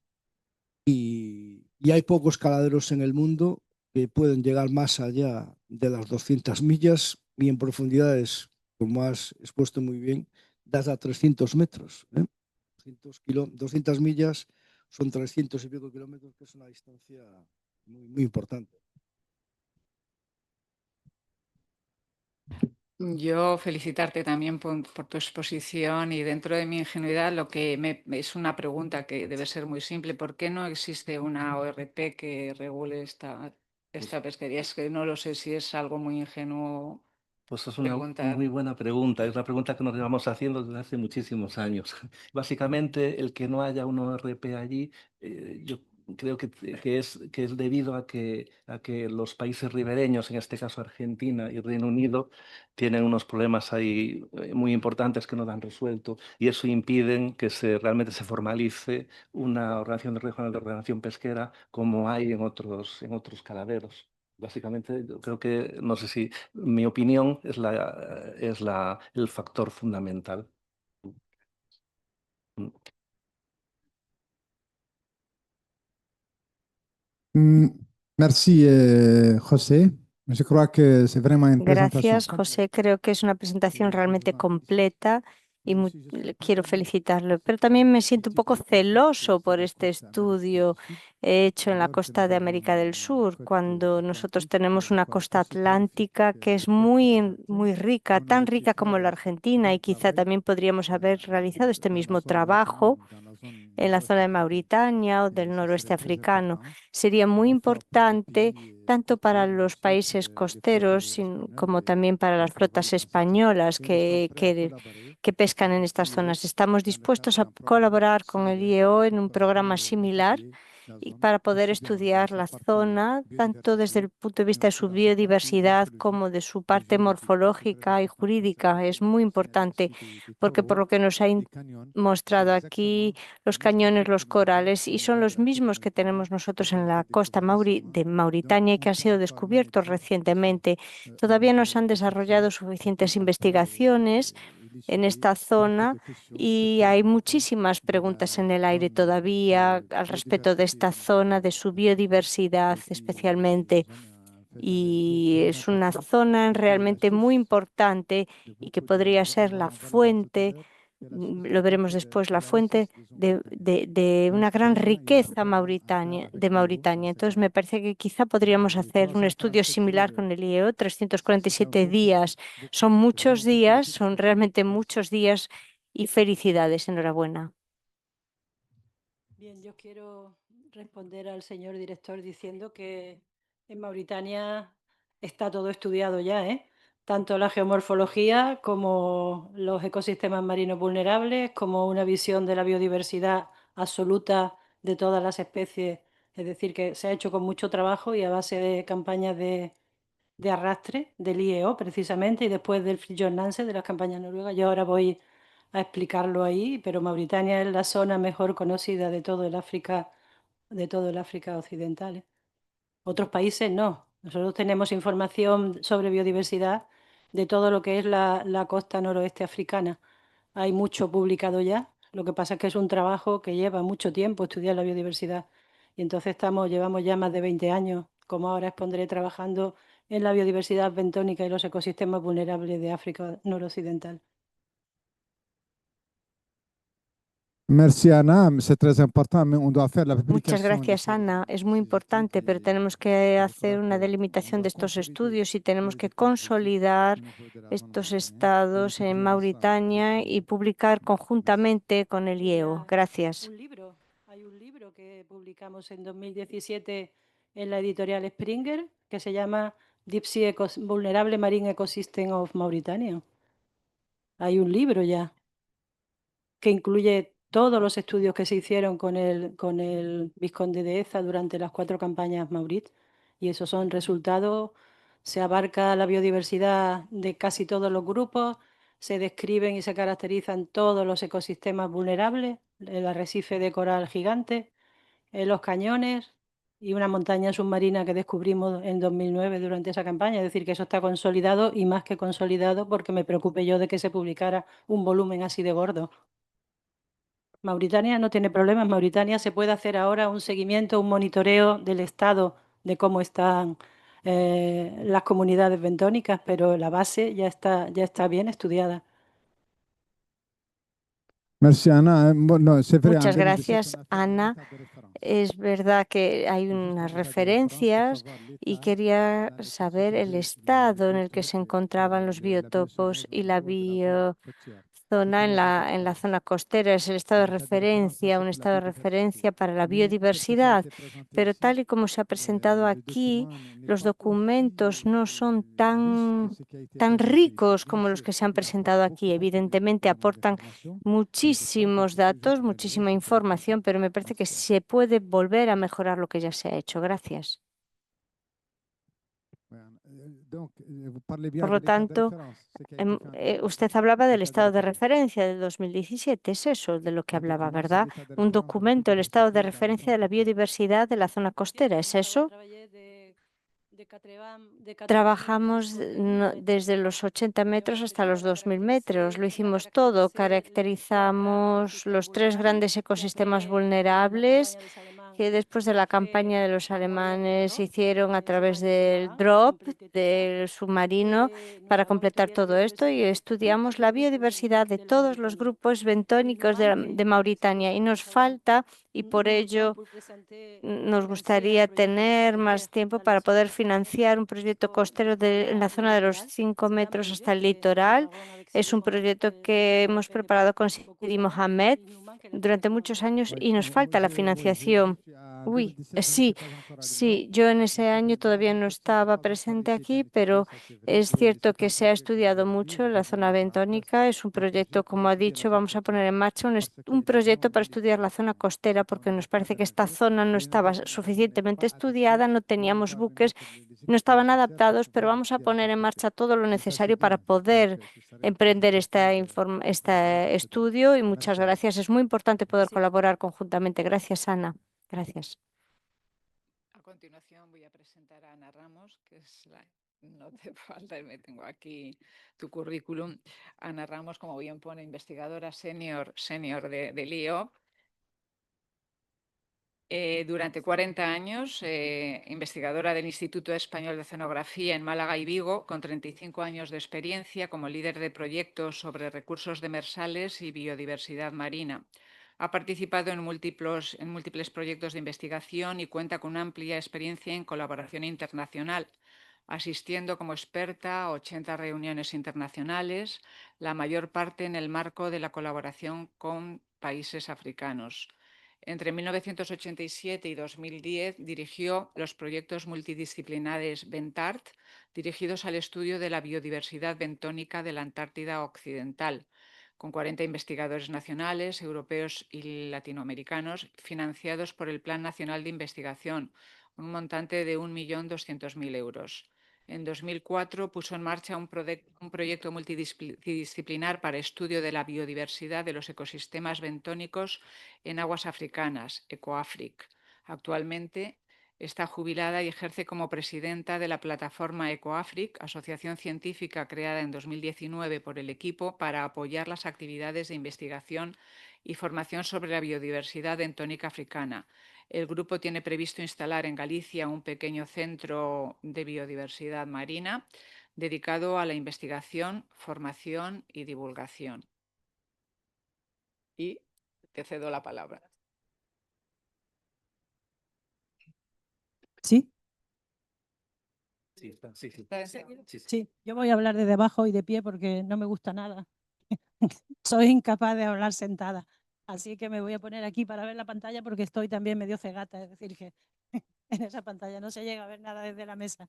y hay pocos caladeros en el mundo que pueden llegar más allá de las 200 millas y en profundidades, como has expuesto muy bien, de hasta 300 metros. 200 millas son 300 y pico kilómetros, que es una distancia muy, muy importante. Yo felicitarte también por tu exposición y dentro de mi ingenuidad lo que es una pregunta que debe ser muy simple. ¿Por qué no existe una ORP que regule esta pesquería? Es que no lo sé si es algo muy ingenuo Pues es una preguntar. muy buena pregunta. Es la pregunta que nos llevamos haciendo desde hace muchísimos años. Básicamente, el que no haya un ORP allí, yo creo que es debido a que los países ribereños, en este caso Argentina y Reino Unido, tienen unos problemas ahí muy importantes que no han resuelto y eso impide que realmente se formalice una organización regional de ordenación pesquera como hay en otros caladeros. Básicamente, yo creo que, no sé si mi opinión es el factor fundamental. Mm. Mm, Merci, José. Je crois que c'est vraiment une présentation Gracias, José. Creo que es una presentación realmente completa y quiero felicitarlo. Pero también me siento un poco celoso por este estudio hecho en la costa de América del Sur, cuando nosotros tenemos una costa atlántica que es muy, muy rica, tan rica como la Argentina, y quizá también podríamos haber realizado este mismo trabajo en la zona de Mauritania o del noroeste africano. Sería muy importante tanto para los países costeros como también para las flotas españolas que pescan en estas zonas. Estamos dispuestos a colaborar con el IEO en un programa similar y para poder estudiar la zona, tanto desde el punto de vista de su biodiversidad como de su parte morfológica y jurídica. Es muy importante porque por lo que nos ha mostrado aquí, los cañones, los corales, y son los mismos que tenemos nosotros en la costa de Mauritania y que han sido descubiertos recientemente. Todavía no se han desarrollado suficientes investigaciones en esta zona y hay muchísimas preguntas en el aire todavía al respecto de esta zona, de su biodiversidad especialmente. Y es una zona realmente muy importante y que podría ser la fuente, lo veremos después, la fuente de una gran riqueza de Mauritania. Entonces, me parece que quizá podríamos hacer un estudio similar con el IEO, 347 días. Son muchos días, son realmente muchos días y felicidades, enhorabuena. Bien, yo quiero responder al señor director diciendo que en Mauritania está todo estudiado ya, tanto la geomorfología como los ecosistemas marinos vulnerables, como una visión de la biodiversidad absoluta de todas las especies. Es decir, que se ha hecho con mucho trabajo y a base de campañas de arrastre del IEO, precisamente, y después del Fridtjof Nansen, de las campañas noruegas. Yo ahora voy a explicarlo ahí, pero Mauritania es la zona mejor conocida de todo el África occidental. Otros países no. Nosotros tenemos información sobre biodiversidad de todo lo que es la costa noroeste africana. Hay mucho publicado ya. Lo que pasa es que es un trabajo que lleva mucho tiempo estudiar la biodiversidad. Y entonces llevamos ya más de 20 años, como ahora expondré, trabajando en la biodiversidad bentónica y los ecosistemas vulnerables de África noroccidental. Merci Anna, c'est très important, mais on doit faire la Muchas publication. gracias, Ana. Es muy importante, pero tenemos que hacer una delimitación de estos estudios y tenemos que consolidar estos estados en Mauritania y publicar conjuntamente con el IEO. Gracias. Hay un libro que publicamos en 2017 en la editorial Springer que se llama Deep Sea Vulnerable Marine Ecosystem of Mauritania. Hay un libro ya que incluye todos los estudios que se hicieron con el vizconde de Eza durante las 4 campañas Maurit, y esos son resultados. Se abarca la biodiversidad de casi todos los grupos, se describen y se caracterizan todos los ecosistemas vulnerables, el arrecife de coral gigante, los cañones y una montaña submarina que descubrimos en 2009 durante esa campaña. Es decir, que eso está consolidado y más que consolidado porque me preocupé yo de que se publicara un volumen así de gordo. Mauritania no tiene problemas. Mauritania se puede hacer ahora un seguimiento, un monitoreo del estado de cómo están las comunidades bentónicas, pero la base ya está bien estudiada. Merci Anna. No, c'est vrai, en Muchas 2017, gracias, on a fait un Ana. état de référence. Es verdad que hay unas referencias y quería saber el estado en el que se encontraban los biotopos y la biozona en la zona costera. Es el estado de referencia, un estado de referencia para la biodiversidad. Pero tal y como se ha presentado aquí, los documentos no son tan ricos como los que se han presentado aquí. Evidentemente aportan muchísimos datos, muchísima información, pero me parece que se puede volver a mejorar lo que ya se ha hecho. Gracias. Por lo tanto, usted hablaba del estado de referencia del 2017, es eso de lo que hablaba, ¿verdad? Un documento, el estado de referencia de la biodiversidad de la zona costera, ¿es eso? Trabajamos desde los 80 metros hasta los 2000 metros, lo hicimos todo, caracterizamos los 3 grandes ecosistemas vulnerables que después de la campaña de los alemanes hicieron a través del DROP, del submarino, para completar todo esto, y estudiamos la biodiversidad de todos los grupos bentónicos de Mauritania, y nos falta, y por ello nos gustaría tener más tiempo para poder financiar un proyecto costero en la zona de los 5 metros hasta el litoral. Es un proyecto que hemos preparado con Sidi Mohamed durante muchos años y nos falta la financiación. Uy, sí, sí, yo en ese año todavía no estaba presente aquí, pero es cierto que se ha estudiado mucho la zona bentónica. Es un proyecto, como ha dicho, vamos a poner en marcha un proyecto para estudiar la zona costera, porque nos parece que esta zona no estaba suficientemente estudiada, no teníamos buques, no estaban adaptados, pero vamos a poner en marcha todo lo necesario para poder emprender este estudio y muchas gracias. Es muy importante poder colaborar conjuntamente. Gracias, Ana. Gracias. A continuación voy a presentar a Ana Ramos, que es la... No te falta, me tengo aquí tu currículum. Ana Ramos, como bien pone, investigadora senior del IO. Durante 40 años, investigadora del Instituto Español de Oceanografía en Málaga y Vigo, con 35 años de experiencia como líder de proyectos sobre recursos demersales y biodiversidad marina. Ha participado en múltiples proyectos de investigación y cuenta con una amplia experiencia en colaboración internacional, asistiendo como experta a 80 reuniones internacionales, la mayor parte en el marco de la colaboración con países africanos. Entre 1987 y 2010 dirigió los proyectos multidisciplinares BENTART, dirigidos al estudio de la biodiversidad bentónica de la Antártida Occidental, con 40 investigadores nacionales, europeos y latinoamericanos, financiados por el Plan Nacional de Investigación, un montante de 1.200.000 euros. En 2004 puso en marcha un proyecto multidisciplinar para estudio de la biodiversidad de los ecosistemas bentónicos en aguas africanas, EcoAfric. Actualmente está jubilada y ejerce como presidenta de la plataforma EcoAfric, asociación científica creada en 2019 por el equipo para apoyar las actividades de investigación y formación sobre la biodiversidad bentónica africana. El grupo tiene previsto instalar en Galicia un pequeño centro de biodiversidad marina dedicado a la investigación, formación y divulgación. Y te cedo la palabra. ¿Sí? Sí, sí, sí. Sí, yo voy a hablar desde abajo y de pie porque no me gusta nada. Soy incapaz de hablar sentada. Así que me voy a poner aquí para ver la pantalla porque estoy también medio cegata, es decir, que en esa pantalla no se llega a ver nada desde la mesa.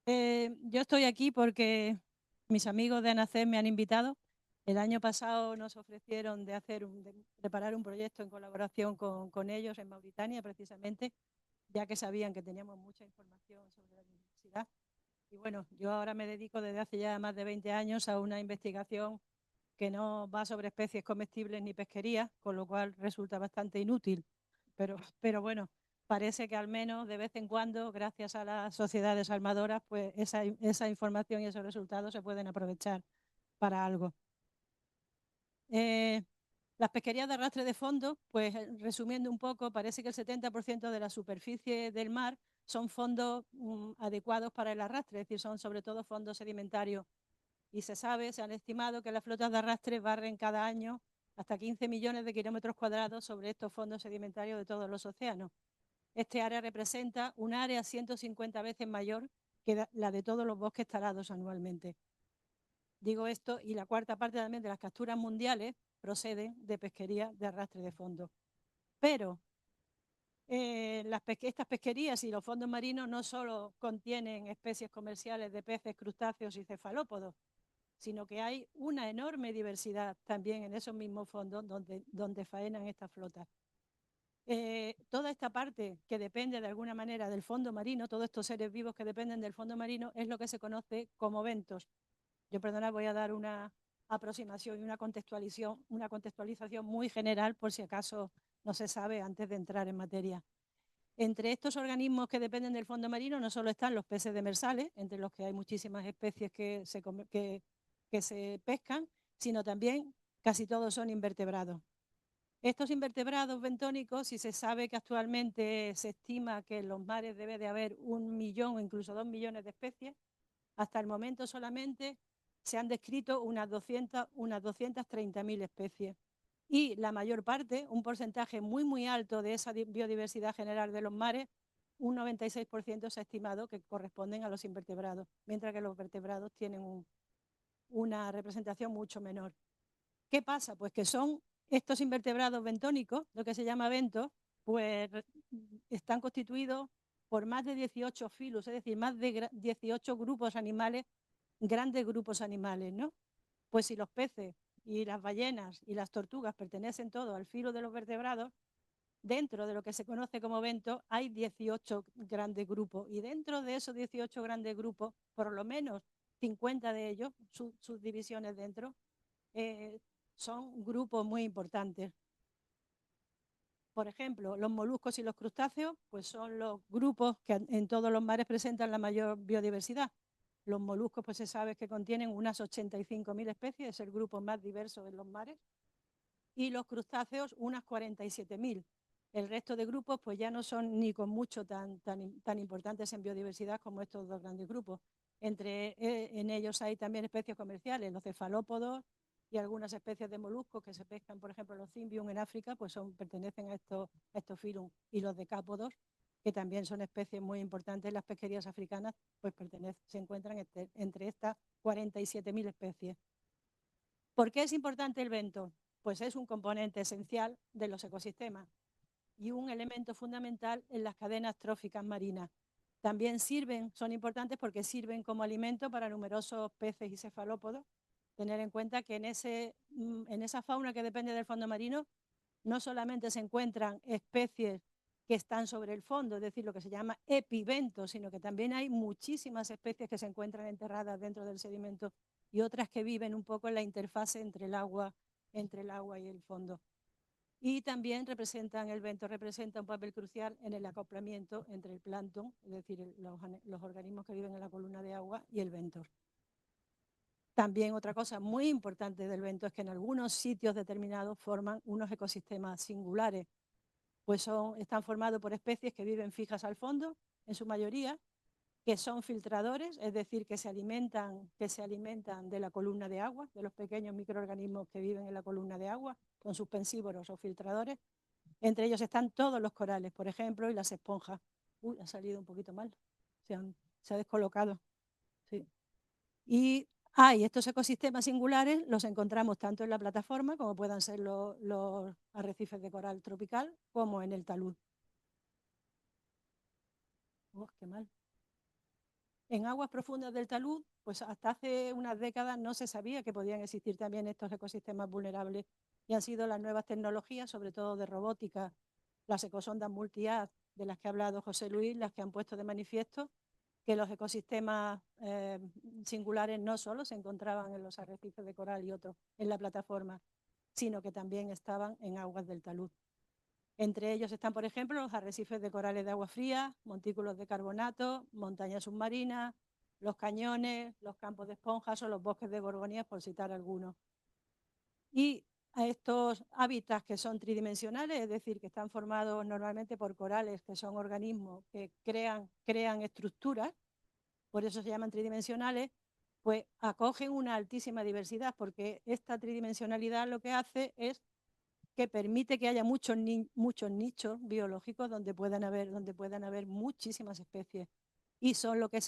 Yo estoy aquí porque mis amigos de ANACEM me han invitado. El año pasado nos ofrecieron de preparar un proyecto en colaboración con ellos en Mauritania, precisamente, ya que sabían que teníamos mucha información sobre la biodiversidad. Y bueno, yo ahora me dedico desde hace ya más de 20 años a una investigación que no va sobre especies comestibles ni pesquería, con lo cual resulta bastante inútil. Pero bueno, parece que al menos de vez en cuando, gracias a las sociedades armadoras, pues esa información y esos resultados se pueden aprovechar para algo. Las pesquerías de arrastre de fondo, pues resumiendo un poco, parece que el 70% de la superficie del mar son fondos adecuados para el arrastre, es decir, son sobre todo fondos sedimentarios. Y se han estimado que las flotas de arrastre barren cada año hasta 15 millones de kilómetros cuadrados sobre estos fondos sedimentarios de todos los océanos. Este área representa un área 150 veces mayor que la de todos los bosques talados anualmente. Digo esto, y la cuarta parte también de las capturas mundiales proceden de pesquería de arrastre de fondo. Pero estas pesquerías y los fondos marinos no solo contienen especies comerciales de peces, crustáceos y cefalópodos, sino que hay una enorme diversidad también en esos mismos fondos donde faenan estas flotas. Toda esta parte que depende de alguna manera del fondo marino, todos estos seres vivos que dependen del fondo marino, es lo que se conoce como bentos. Yo, perdona, voy a dar una aproximación y una contextualización muy general por si acaso no se sabe antes de entrar en materia. Entre estos organismos que dependen del fondo marino no solo están los peces demersales, entre los que hay muchísimas especies que se pescan, sino también casi todos son invertebrados. Estos invertebrados bentónicos, si se sabe que actualmente se estima que en los mares debe de haber 1 millón o incluso 2 millones de especies, hasta el momento solamente se han descrito unas 230.000 especies. Y la mayor parte, un porcentaje muy, muy alto de esa biodiversidad general de los mares, un 96% se ha estimado que corresponden a los invertebrados, mientras que los vertebrados tienen una representación mucho menor. ¿Qué pasa? Pues que son estos invertebrados bentónicos, lo que se llama bentos, pues están constituidos por más de 18 filos, es decir, más de 18 grupos animales, grandes grupos animales, ¿no? Pues si los peces y las ballenas y las tortugas pertenecen todos al filo de los vertebrados, dentro de lo que se conoce como bento hay 18 grandes grupos, y dentro de esos 18 grandes grupos, por lo menos 50 de ellos, sus divisiones dentro, son grupos muy importantes. Por ejemplo, los moluscos y los crustáceos, pues son los grupos que en todos los mares presentan la mayor biodiversidad. Los moluscos, pues se sabe que contienen unas 85.000 especies, es el grupo más diverso en los mares, y los crustáceos unas 47.000. El resto de grupos pues ya no son ni con mucho tan importantes en biodiversidad como estos dos grandes grupos. En ellos hay también especies comerciales, los cefalópodos y algunas especies de moluscos que se pescan, por ejemplo, los cymbium en África, pues pertenecen a estos filum, y los decápodos, que también son especies muy importantes en las pesquerías africanas, pues se encuentran entre estas 47.000 especies. ¿Por qué es importante el bento? Pues es un componente esencial de los ecosistemas y un elemento fundamental en las cadenas tróficas marinas. También son importantes porque sirven como alimento para numerosos peces y cefalópodos. Tener en cuenta que en esa fauna que depende del fondo marino no solamente se encuentran especies que están sobre el fondo, es decir, lo que se llama epivento, sino que también hay muchísimas especies que se encuentran enterradas dentro del sedimento y otras que viven un poco en la interfase entre el agua y el fondo. Y también el bento representa un papel crucial en el acoplamiento entre el plancton, es decir, los organismos que viven en la columna de agua, y el bentor. También otra cosa muy importante del bento es que en algunos sitios determinados forman unos ecosistemas singulares, pues están formados por especies que viven fijas al fondo, en su mayoría, que son filtradores, es decir, que se alimentan de la columna de agua, de los pequeños microorganismos que viven en la columna de agua, con suspensívoros o filtradores. Entre ellos están todos los corales, por ejemplo, y las esponjas. Uy, ha salido un poquito mal, se ha descolocado. Sí. Y estos ecosistemas singulares los encontramos tanto en la plataforma, como puedan ser los arrecifes de coral tropical, como en el talud. Qué mal. En aguas profundas del talud, pues hasta hace unas décadas no se sabía que podían existir también estos ecosistemas vulnerables, y han sido las nuevas tecnologías, sobre todo de robótica, las ecosondas multi-haz de las que ha hablado José Luis, las que han puesto de manifiesto que los ecosistemas singulares no solo se encontraban en los arrecifes de coral y otros en la plataforma, sino que también estaban en aguas del talud. Entre ellos están, por ejemplo, los arrecifes de corales de agua fría, montículos de carbonato, montañas submarinas, los cañones, los campos de esponjas o los bosques de gorgonias, por citar algunos. Y a estos hábitats que son tridimensionales, es decir, que están formados normalmente por corales, que son organismos que crean estructuras, por eso se llaman tridimensionales, pues acogen una altísima diversidad, porque esta tridimensionalidad lo que hace es que permite que haya muchos nichos biológicos donde puedan haber muchísimas especies, y son lo que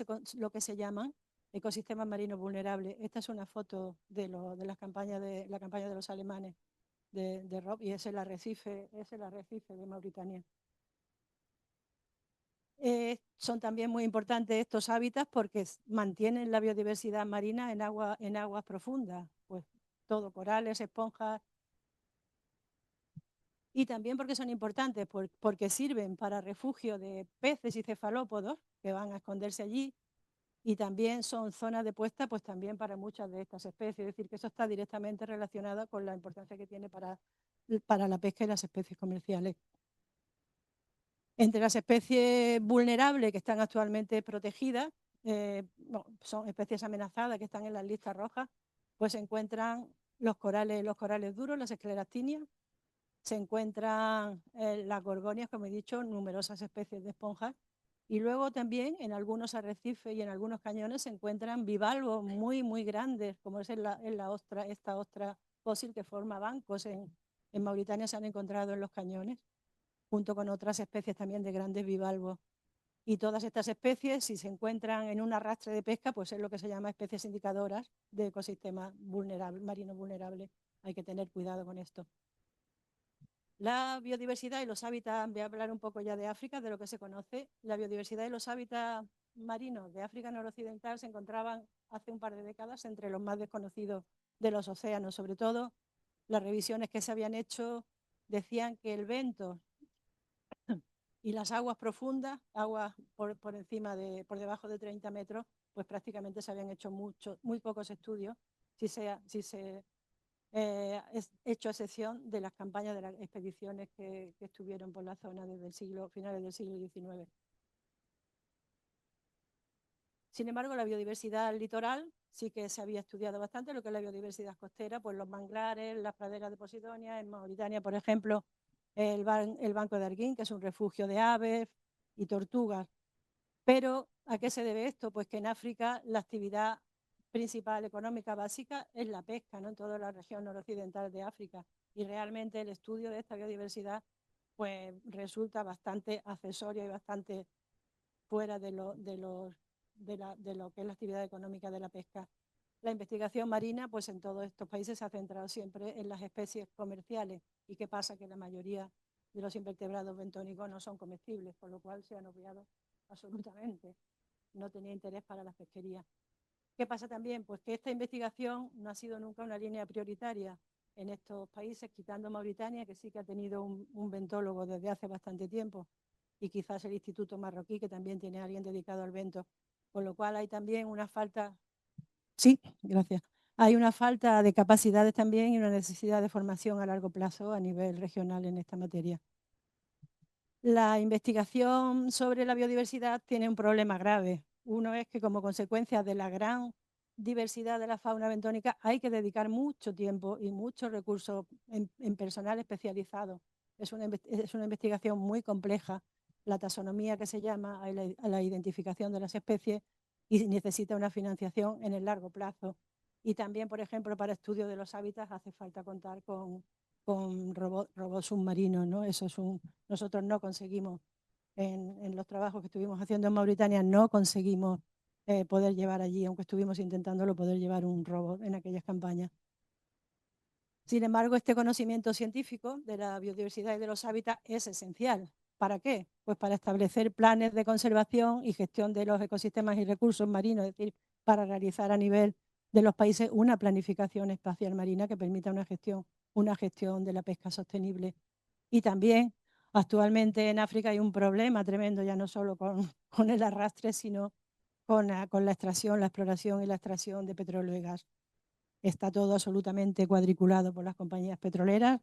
se llaman ecosistemas marinos vulnerables. Esta es una foto de la campaña de los alemanes de Rob, y es el arrecife de Mauritania. Son también muy importantes estos hábitats porque mantienen la biodiversidad marina en aguas profundas, pues todo, corales, esponjas, y también porque son importantes, porque sirven para refugio de peces y cefalópodos que van a esconderse allí, y también son zonas de puesta pues también para muchas de estas especies, es decir, que eso está directamente relacionado con la importancia que tiene para la pesca y las especies comerciales. Entre las especies vulnerables que están actualmente protegidas, son especies amenazadas que están en las listas rojas, pues se encuentran los corales duros, las escleractinias, se encuentran las gorgonias, como he dicho, numerosas especies de esponjas, y luego también en algunos arrecifes y en algunos cañones se encuentran bivalvos muy, muy grandes, como es esta ostra fósil que forma bancos. En Mauritania se han encontrado en los cañones, junto con otras especies también de grandes bivalvos. Y todas estas especies, si se encuentran en un arrastre de pesca, pues es lo que se llama especies indicadoras de ecosistemas marinos vulnerables. Hay que tener cuidado con esto. La biodiversidad y los hábitats, voy a hablar un poco ya de África, de lo que se conoce. La biodiversidad y los hábitats marinos de África noroccidental se encontraban hace un par de décadas entre los más desconocidos de los océanos. Sobre todo, las revisiones que se habían hecho decían que el vento y las aguas profundas, aguas por encima por debajo de 30 metros, pues prácticamente se habían hecho muy pocos estudios, si se hecho a excepción de las campañas de las expediciones que estuvieron por la zona desde finales del siglo XIX. Sin embargo, la biodiversidad litoral sí que se había estudiado bastante, lo que es la biodiversidad costera, pues los manglares, las praderas de Posidonia, en Mauritania, por ejemplo, el Banco de Arguín, que es un refugio de aves y tortugas. Pero, ¿a qué se debe esto? Pues que en África la actividad principal económica básica es la pesca, ¿no? En toda la región noroccidental de África. Y realmente el estudio de esta biodiversidad pues resulta bastante accesorio y bastante fuera de lo que es la actividad económica de la pesca. La investigación marina, pues en todos estos países se ha centrado siempre en las especies comerciales. ¿Y qué pasa? Que la mayoría de los invertebrados bentónicos no son comestibles, con lo cual se han obviado absolutamente. No tenía interés para la pesquería. ¿Qué pasa también? Pues que esta investigación no ha sido nunca una línea prioritaria en estos países, quitando Mauritania, que sí que ha tenido un bentólogo desde hace bastante tiempo, y quizás el Instituto Marroquí, que también tiene a alguien dedicado al bento, con lo cual hay también una falta. Sí, gracias. Hay una falta de capacidades también y una necesidad de formación a largo plazo a nivel regional en esta materia. La investigación sobre la biodiversidad tiene un problema grave. Uno es que como consecuencia de la gran diversidad de la fauna bentónica hay que dedicar mucho tiempo y muchos recursos en personal especializado. Es una investigación muy compleja, la taxonomía que se llama a la identificación de las especies, y necesita una financiación en el largo plazo. Y también, por ejemplo, para estudio de los hábitats hace falta contar con robots submarinos, ¿no? Nosotros no conseguimos, en los trabajos que estuvimos haciendo en Mauritania, no conseguimos poder llevar allí, aunque estuvimos intentándolo, poder llevar un robot en aquellas campañas. Sin embargo, este conocimiento científico de la biodiversidad y de los hábitats es esencial. ¿Para qué? Pues para establecer planes de conservación y gestión de los ecosistemas y recursos marinos, es decir, para realizar a nivel de los países una planificación espacial marina que permita una gestión de la pesca sostenible. Y también, actualmente en África hay un problema tremendo, ya no solo con el arrastre, sino con la extracción, la exploración y la extracción de petróleo y gas. Está todo absolutamente cuadriculado por las compañías petroleras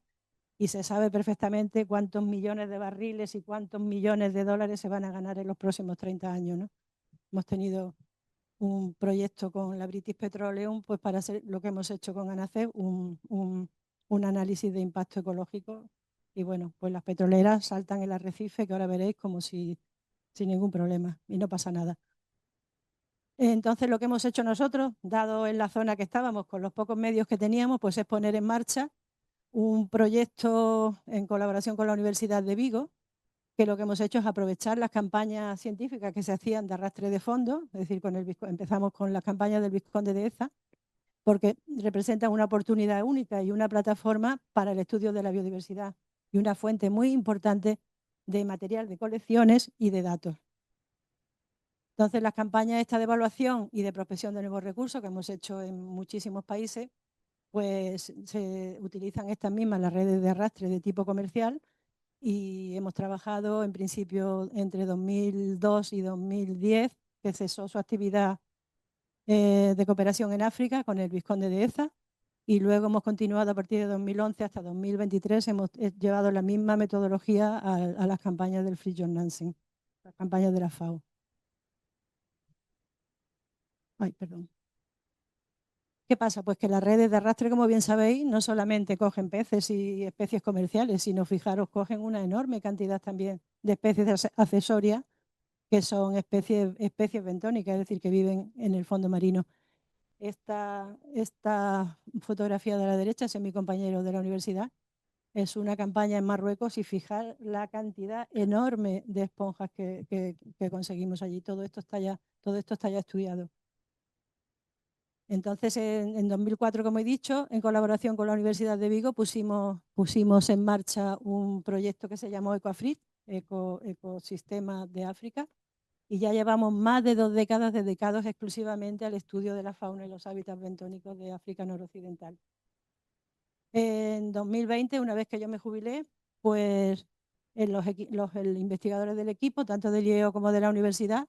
y se sabe perfectamente cuántos millones de barriles y cuántos millones de dólares se van a ganar en los próximos 30 años, ¿no? Hemos tenido un proyecto con la British Petroleum, pues para hacer lo que hemos hecho con ANACEP, un análisis de impacto ecológico. Y bueno, pues las petroleras saltan el arrecife, que ahora veréis, como sin ningún problema, y no pasa nada. Entonces, lo que hemos hecho nosotros, dado en la zona que estábamos, con los pocos medios que teníamos, pues es poner en marcha un proyecto en colaboración con la Universidad de Vigo, que lo que hemos hecho es aprovechar las campañas científicas que se hacían de arrastre de fondos, es decir, empezamos con las campañas del Vizconde de Eza, porque representan una oportunidad única y una plataforma para el estudio de la biodiversidad y una fuente muy importante de material de colecciones y de datos. Entonces, las campañas esta de evaluación y de prospección de nuevos recursos que hemos hecho en muchísimos países, pues se utilizan estas mismas, las redes de arrastre de tipo comercial, y hemos trabajado en principio entre 2002 y 2010, que cesó su actividad de cooperación en África con el Vizconde de Eza, y luego hemos continuado a partir de 2011 hasta 2023, hemos llevado la misma metodología a las campañas del Fridtjof Nansen, las campañas de la FAO. Ay, perdón. ¿Qué pasa? Pues que las redes de arrastre, como bien sabéis, no solamente cogen peces y especies comerciales, sino, fijaros, cogen una enorme cantidad también de especies accesorias, que son especies bentónicas, es decir, que viven en el fondo marino. Esta fotografía de la derecha es mi compañero de la universidad. Es una campaña en Marruecos y fijar la cantidad enorme de esponjas que conseguimos allí. Todo esto está ya estudiado. Entonces, en 2004, como he dicho, en colaboración con la Universidad de Vigo, pusimos en marcha un proyecto que se llamó EcoAfric, Ecosistema de África, y ya llevamos más de 2 décadas dedicados exclusivamente al estudio de la fauna y los hábitats bentónicos de África noroccidental. En 2020, una vez que yo me jubilé, pues los investigadores del equipo, tanto del IEO como de la universidad,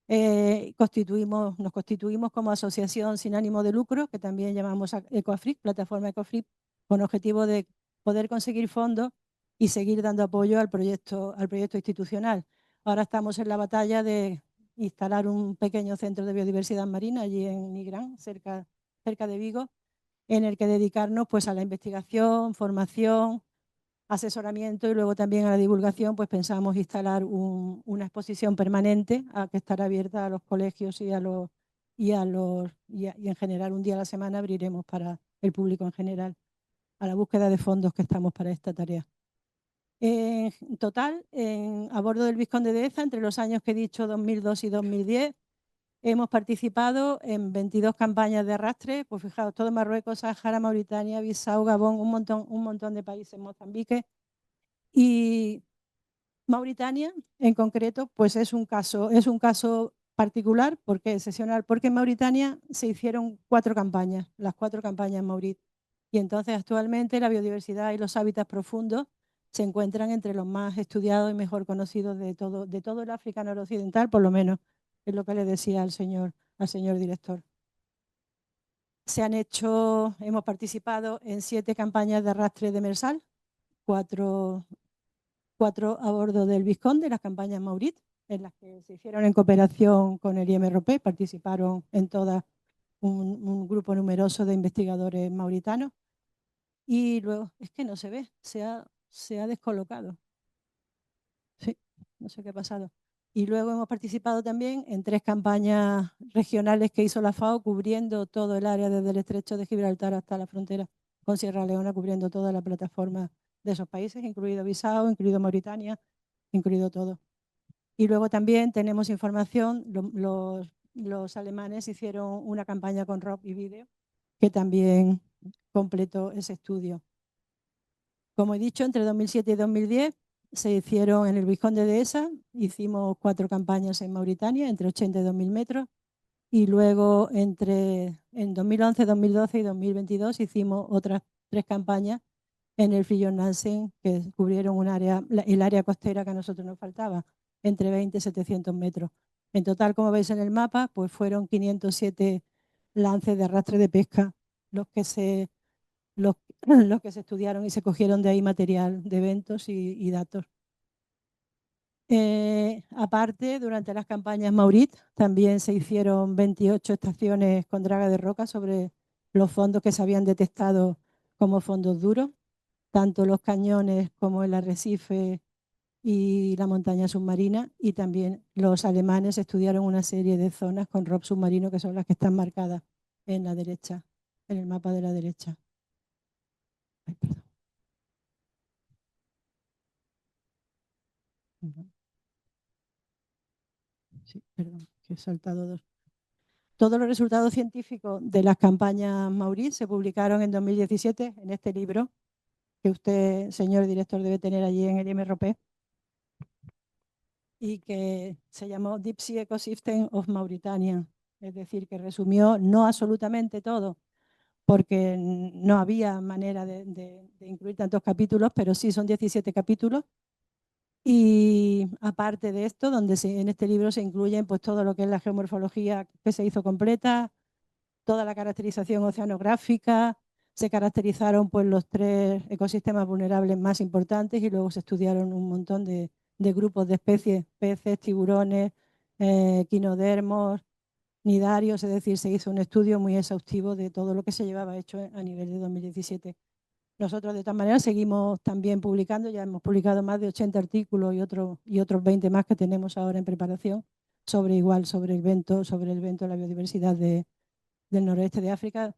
nos constituimos como asociación sin ánimo de lucro, que también llamamos EcoAfric, plataforma EcoAfric, con objetivo de poder conseguir fondos y seguir dando apoyo al proyecto institucional. Ahora estamos en la batalla de instalar un pequeño centro de biodiversidad marina allí en Nigrán, cerca de Vigo, en el que dedicarnos pues, a la investigación, formación, asesoramiento y luego también a la divulgación, pues pensamos instalar una exposición permanente que estará abierta a los colegios y en general un día a la semana abriremos para el público en general a la búsqueda de fondos que estamos para esta tarea. En total, a bordo del Vizconde de Deza, entre los años que he dicho 2002 y 2010, hemos participado en 22 campañas de arrastre, pues fijaos, todo Marruecos, Sáhara, Mauritania, Bissau, Gabón, un montón de países, Mozambique. Y Mauritania, en concreto, pues es un caso particular, porque excepcional, porque en Mauritania se hicieron 4 campañas, las 4 campañas Maurit. Y entonces actualmente la biodiversidad y los hábitats profundos se encuentran entre los más estudiados y mejor conocidos de todo el África noroccidental, por lo menos es lo que le decía al señor director. Hemos participado en 7 campañas de arrastre demersal, 4 a bordo del Vizconde, las campañas Maurit, en las que se hicieron en cooperación con el IMRP, participaron en todas un grupo numeroso de investigadores mauritanos. Y luego, es que no se ve, se ha descolocado. Sí, no sé qué ha pasado. Y luego hemos participado también en 3 campañas regionales que hizo la FAO, cubriendo todo el área desde el estrecho de Gibraltar hasta la frontera con Sierra Leona, cubriendo toda la plataforma de esos países, incluido Bissau, incluido Mauritania, incluido todo. Y luego también tenemos información, los alemanes hicieron una campaña con Rob y Video, que también completó ese estudio. Como he dicho, entre 2007 y 2010 se hicieron en el Vizconde de Deza, hicimos 4 campañas en Mauritania, entre 80 y 2000 metros, y luego en 2011, 2012 y 2022 hicimos otras 3 campañas en el Fridtjof Nansen, que cubrieron el área costera que a nosotros nos faltaba, entre 20 y 700 metros. En total, como veis en el mapa, pues fueron 507 lances de arrastre de pesca los que se estudiaron y se cogieron de ahí material de eventos y datos. Aparte, durante las campañas Maurit también se hicieron 28 estaciones con draga de roca sobre los fondos que se habían detectado como fondos duros, tanto los cañones como el arrecife y la montaña submarina, y también los alemanes estudiaron una serie de zonas con rock submarino que son las que están marcadas en la derecha, en el mapa de la derecha. Ay, perdón. Sí, perdón, que he saltado 2. Todos los resultados científicos de las campañas Maurit se publicaron en 2017 en este libro que usted, señor director, debe tener allí en el IMRP y que se llamó Deep Sea Ecosystem of Mauritania, es decir, que resumió no absolutamente todo, porque no había manera de incluir tantos capítulos, pero sí son 17 capítulos. Y aparte de esto, en este libro se incluyen pues, todo lo que es la geomorfología que se hizo completa, toda la caracterización oceanográfica, se caracterizaron pues, los 3 ecosistemas vulnerables más importantes y luego se estudiaron un montón de grupos de especies, peces, tiburones, quinodermos, nidarios, es decir, se hizo un estudio muy exhaustivo de todo lo que se llevaba hecho a nivel de 2017. Nosotros de todas maneras seguimos también publicando, ya hemos publicado más de 80 artículos y otros 20 más que tenemos ahora en preparación sobre el evento de la biodiversidad del noroeste de África.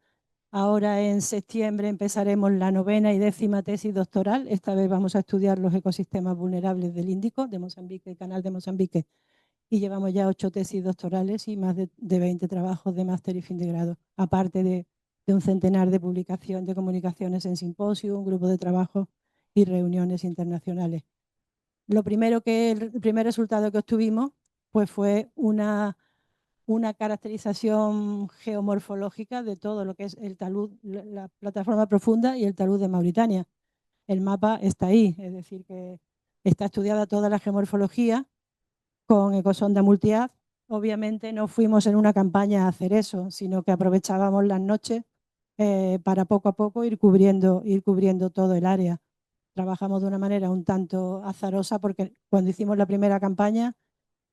Ahora en septiembre empezaremos la 9ª y 10ª tesis doctoral. Esta vez vamos a estudiar los ecosistemas vulnerables del Índico, de Mozambique, el canal de Mozambique y llevamos ya 8 tesis doctorales y más de 20 trabajos de máster y fin de grado, aparte de un centenar de publicaciones, de comunicaciones en simposios, un grupo de trabajo y reuniones internacionales. El primer resultado que obtuvimos pues fue una caracterización geomorfológica de todo lo que es el talud, la plataforma profunda y el talud de Mauritania. El mapa está ahí, es decir, que está estudiada toda la geomorfología con ecosonda multihaz. Obviamente no fuimos en una campaña a hacer eso, sino que aprovechábamos las noches para poco a poco ir cubriendo todo el área. Trabajamos de una manera un tanto azarosa porque cuando hicimos la primera campaña,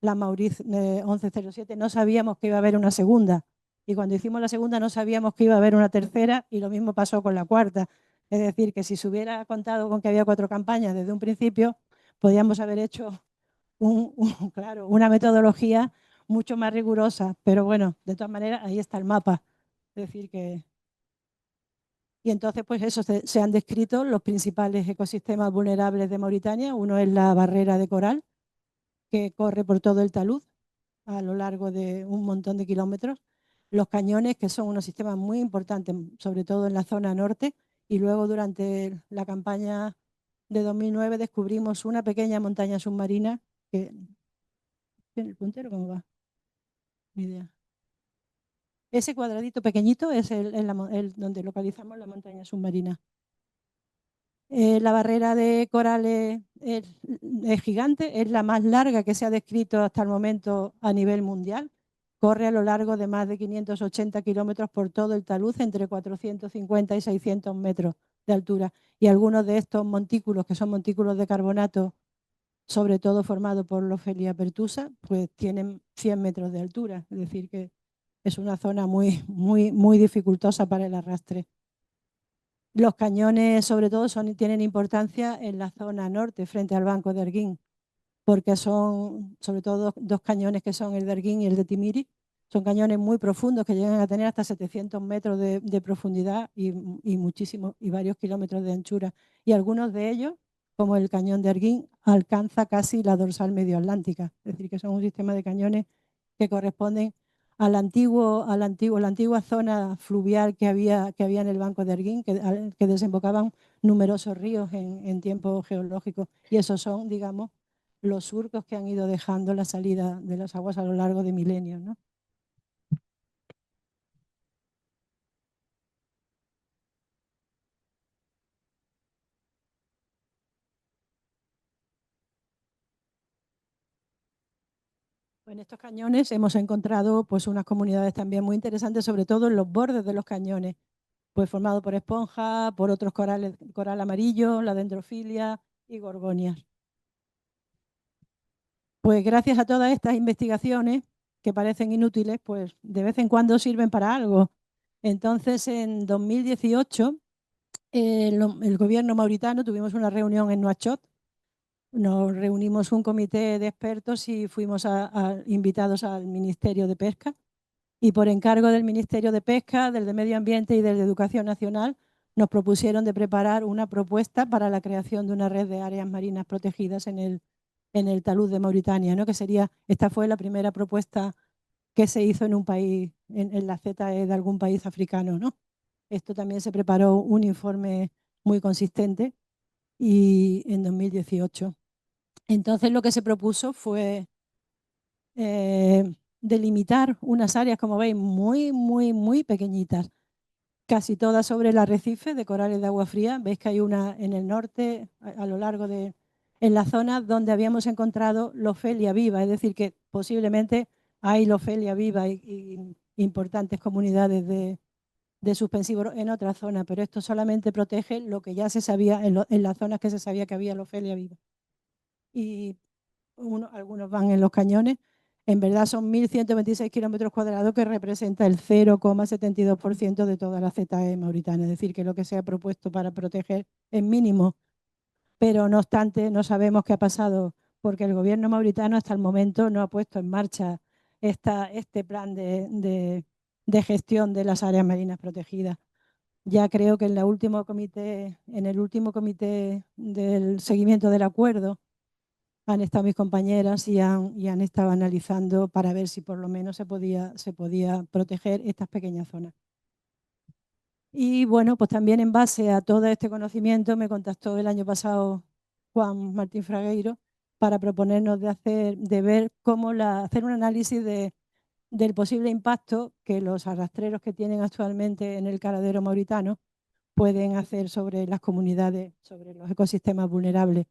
la Maurice 1107, no sabíamos que iba a haber una segunda. Y cuando hicimos la segunda no sabíamos que iba a haber una tercera y lo mismo pasó con la cuarta. Es decir, que si se hubiera contado con que había 4 campañas desde un principio, podíamos haber hecho claro, una metodología mucho más rigurosa. Pero bueno, de todas maneras, ahí está el mapa. Es decir, que... Y entonces, pues eso, se han descrito los principales ecosistemas vulnerables de Mauritania. Uno es la barrera de coral, que corre por todo el talud a lo largo de un montón de kilómetros. Los cañones, que son unos sistemas muy importantes, sobre todo en la zona norte. Y luego, durante la campaña de 2009, descubrimos una pequeña montaña submarina que... ¿Tiene el puntero cómo va? Ni idea. Ese cuadradito pequeñito es donde localizamos la montaña submarina. La barrera de corales es gigante, es la más larga que se ha descrito hasta el momento a nivel mundial. Corre a lo largo de más de 580 kilómetros por todo el talud, entre 450 y 600 metros de altura. Y algunos de estos montículos, que son montículos de carbonato, sobre todo formados por Lofelia pertusa, pues tienen 100 metros de altura. Es decir, que es una zona muy, muy, muy dificultosa para el arrastre. Los cañones, sobre todo, tienen importancia en la zona norte, frente al banco de Erguín, porque son, sobre todo, 2 cañones que son el de Erguín y el de Timiri. Son cañones muy profundos que llegan a tener hasta 700 metros de profundidad y varios kilómetros de anchura. Y algunos de ellos, como el cañón de Erguín, alcanza casi la dorsal medioatlántica. Es decir, que son un sistema de cañones que corresponden la antigua zona fluvial que había en el banco de Erguín, que desembocaban numerosos ríos en tiempo geológico. Y esos son, digamos, los surcos que han ido dejando la salida de las aguas a lo largo de milenios, ¿no? En estos cañones hemos encontrado pues, unas comunidades también muy interesantes, sobre todo en los bordes de los cañones, pues formado por esponjas, por otros corales, coral amarillo, la dendrofilia y gorgonias. Pues gracias a todas estas investigaciones, que parecen inútiles, pues de vez en cuando sirven para algo. Entonces, en 2018, el gobierno mauritano tuvimos una reunión en Nouakchott. Nos reunimos un comité de expertos y fuimos invitados al Ministerio de Pesca. Y por encargo del Ministerio de Pesca, del de Medio Ambiente y del de Educación Nacional, nos propusieron de preparar una propuesta para la creación de una red de áreas marinas protegidas en el talud de Mauritania, ¿no? Esta fue la primera propuesta que se hizo en un país, en la ZE de algún país africano, ¿no? Esto también se preparó un informe muy consistente y en 2018. Entonces lo que se propuso fue delimitar unas áreas, como veis, muy, muy, muy pequeñitas, casi todas sobre el arrecife de corales de agua fría. Veis que hay una en el norte, a lo largo en la zona donde habíamos encontrado Lofelia viva, es decir, que posiblemente hay Lofelia viva y importantes comunidades de suspensivos en otra zona, pero esto solamente protege lo que ya se sabía en las zonas que se sabía que había Lofelia viva. Y algunos van en los cañones. En verdad son 1.126 kilómetros cuadrados, que representa el 0,72% de toda la ZE mauritana. Es decir, que lo que se ha propuesto para proteger es mínimo. Pero no obstante, no sabemos qué ha pasado, porque el gobierno mauritano hasta el momento no ha puesto en marcha este plan de gestión de las áreas marinas protegidas. Ya creo que en el último comité del seguimiento del acuerdo, han estado mis compañeras y han estado analizando para ver si por lo menos se podía proteger estas pequeñas zonas. Y bueno, pues también en base a todo este conocimiento me contactó el año pasado Juan Martín Fragueiro para proponernos de ver cómo hacer un análisis del posible impacto que los arrastreros que tienen actualmente en el caladero mauritano pueden hacer sobre las comunidades, sobre los ecosistemas vulnerables.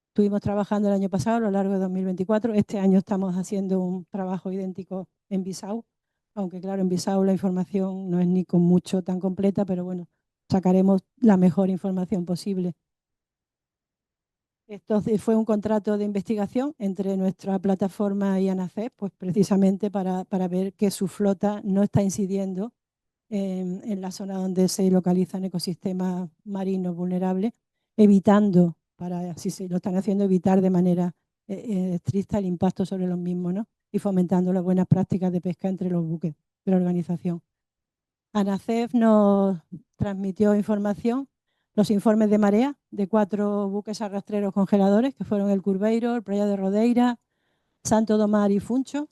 Estuvimos trabajando el año pasado a lo largo de 2024. Este año estamos haciendo un trabajo idéntico en Bissau, aunque claro, en Bissau la información no es ni con mucho tan completa, pero bueno, sacaremos la mejor información posible. Entonces fue un contrato de investigación entre nuestra plataforma y ANACEP, pues precisamente para ver que su flota no está incidiendo en la zona donde se localizan ecosistemas marinos vulnerables, evitando, si se lo están haciendo, evitar de manera estricta el impacto sobre los mismos, ¿no? Y fomentando las buenas prácticas de pesca entre los buques de la organización. ANACEF nos transmitió información, los informes de marea de 4 buques arrastreros congeladores, que fueron el Curveiro, el Praia de Rodeira, Santo Domar y Funcho,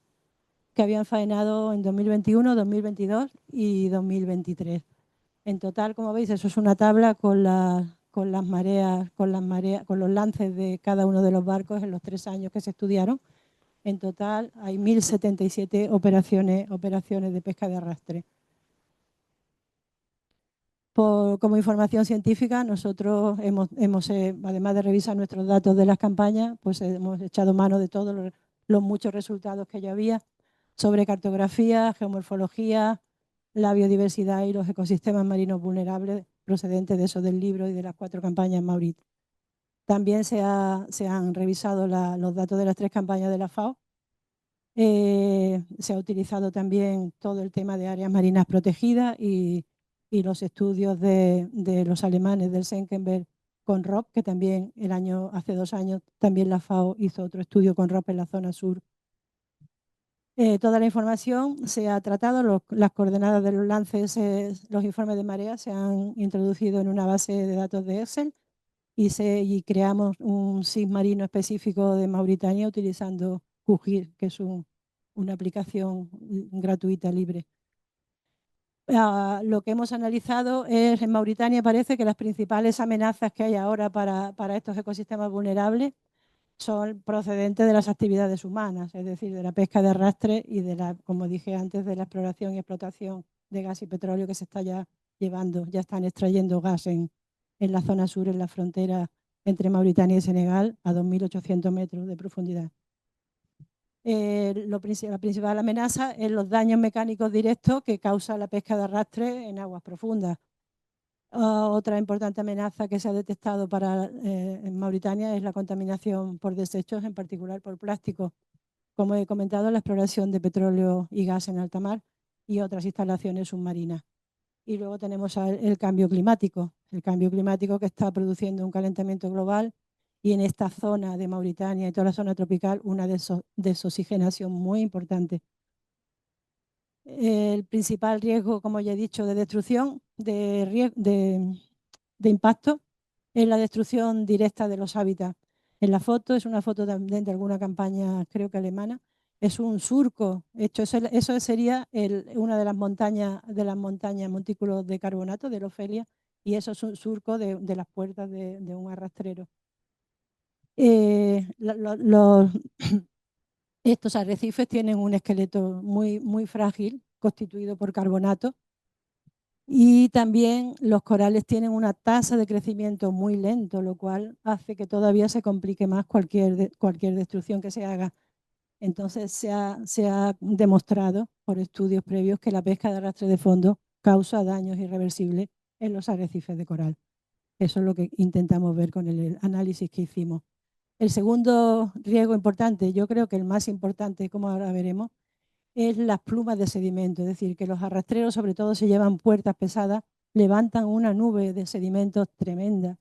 que habían faenado en 2021, 2022 y 2023. En total, como veis, eso es una tabla con las mareas, con los lances de cada uno de los barcos en los 3 años que se estudiaron. En total hay 1.077 operaciones de pesca de arrastre. Como información científica, nosotros hemos además de revisar nuestros datos de las campañas, pues hemos echado mano de todos los muchos resultados que ya había sobre cartografía, geomorfología, la biodiversidad y los ecosistemas marinos vulnerables procedentes de eso del libro y de las 4 campañas en Mauricio. También se han revisado los datos de las 3 campañas de la FAO. Se ha utilizado también todo el tema de áreas marinas protegidas y los estudios de los alemanes del Senckenberg con ROP, que también hace 2 años también la FAO hizo otro estudio con ROP en la zona sur. Toda la información se ha tratado, las coordenadas de los lances, los informes de marea se han introducido en una base de datos de Excel y creamos un SIG marino específico de Mauritania utilizando QGIS, que es una aplicación gratuita, libre. Lo que hemos analizado es, en Mauritania parece que las principales amenazas que hay ahora para estos ecosistemas vulnerables son procedentes de las actividades humanas, es decir, de la pesca de arrastre y como dije antes, de la exploración y explotación de gas y petróleo que se está ya llevando. Ya están extrayendo gas en la zona sur, en la frontera entre Mauritania y Senegal, a 2.800 metros de profundidad. La principal amenaza es los daños mecánicos directos que causa la pesca de arrastre en aguas profundas. Otra importante amenaza que se ha detectado en Mauritania es la contaminación por desechos, en particular por plástico. Como he comentado, la exploración de petróleo y gas en alta mar y otras instalaciones submarinas. Y luego tenemos el cambio climático que está produciendo un calentamiento global y en esta zona de Mauritania y toda la zona tropical una desoxigenación muy importante. El principal riesgo, como ya he dicho, de destrucción, de impacto, es la destrucción directa de los hábitats. En la foto, es una foto también de alguna campaña, creo que alemana, es un surco hecho, eso sería una de las montañas montículos de carbonato de Lofelia, y eso es un surco de las puertas de un arrastrero. Estos arrecifes tienen un esqueleto muy, muy frágil, constituido por carbonato, y también los corales tienen una tasa de crecimiento muy lento, lo cual hace que todavía se complique más cualquier destrucción que se haga. Entonces se ha demostrado por estudios previos que la pesca de arrastre de fondo causa daños irreversibles en los arrecifes de coral. Eso es lo que intentamos ver con el análisis que hicimos. El segundo riesgo importante, yo creo que el más importante, como ahora veremos, es las plumas de sedimento. Es decir, que los arrastreros sobre todo se llevan puertas pesadas, levantan una nube de sedimentos tremenda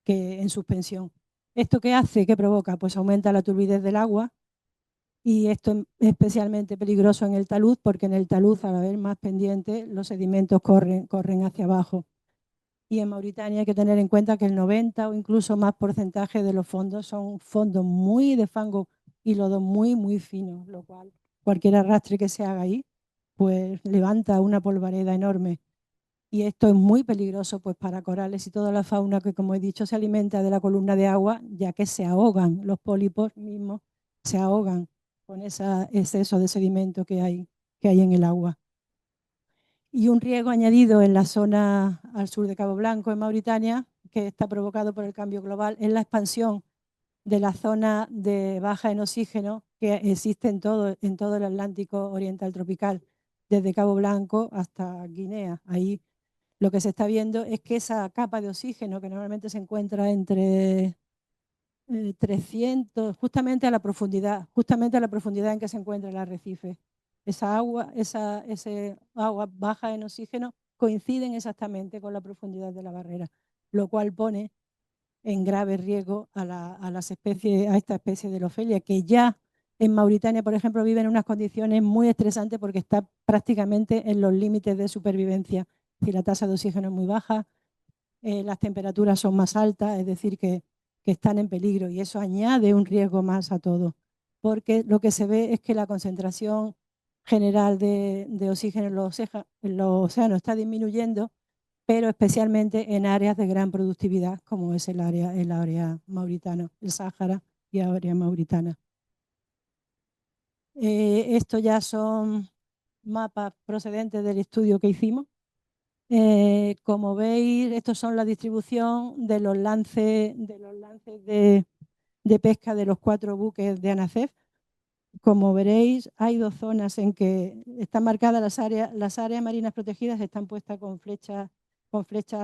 en suspensión. ¿Esto qué hace? ¿Qué provoca? Pues aumenta la turbidez del agua, y esto es especialmente peligroso en el talud, porque en el talud, al haber más pendiente, los sedimentos corren hacia abajo. Y en Mauritania hay que tener en cuenta que el 90 o incluso más porcentaje de los fondos son fondos muy de fango y lodo muy, muy finos, lo cual cualquier arrastre que se haga ahí, pues levanta una polvareda enorme. Y esto es muy peligroso pues para corales y toda la fauna que, como he dicho, se alimenta de la columna de agua, ya que se ahogan, los pólipos mismos se ahogan con ese exceso de sedimento que hay en el agua. Y un riesgo añadido en la zona al sur de Cabo Blanco, en Mauritania, que está provocado por el cambio global, es la expansión de la zona de baja en oxígeno que existe en todo el Atlántico Oriental Tropical, desde Cabo Blanco hasta Guinea. Ahí lo que se está viendo es que esa capa de oxígeno, que normalmente se encuentra entre 300, justamente a la profundidad en que se encuentra el arrecife, esa ese agua baja en oxígeno coinciden exactamente con la profundidad de la barrera, lo cual pone en grave riesgo a esta especie de Lofelia, que ya en Mauritania, por ejemplo, vive en unas condiciones muy estresantes porque está prácticamente en los límites de supervivencia. Si la tasa de oxígeno es muy baja, las temperaturas son más altas, es decir, que están en peligro, y eso añade un riesgo más a todo, porque lo que se ve es que la concentración general de oxígeno en los océanos está disminuyendo, pero especialmente en áreas de gran productividad, como es el área mauritana, el Sáhara y el área mauritana. Esto ya son mapas procedentes del estudio que hicimos. Como veis, estos son la distribución de los lances de pesca de los 4 buques de ANACEF. Como veréis, hay 2 zonas en que están marcadas las áreas marinas protegidas, están puestas con flechas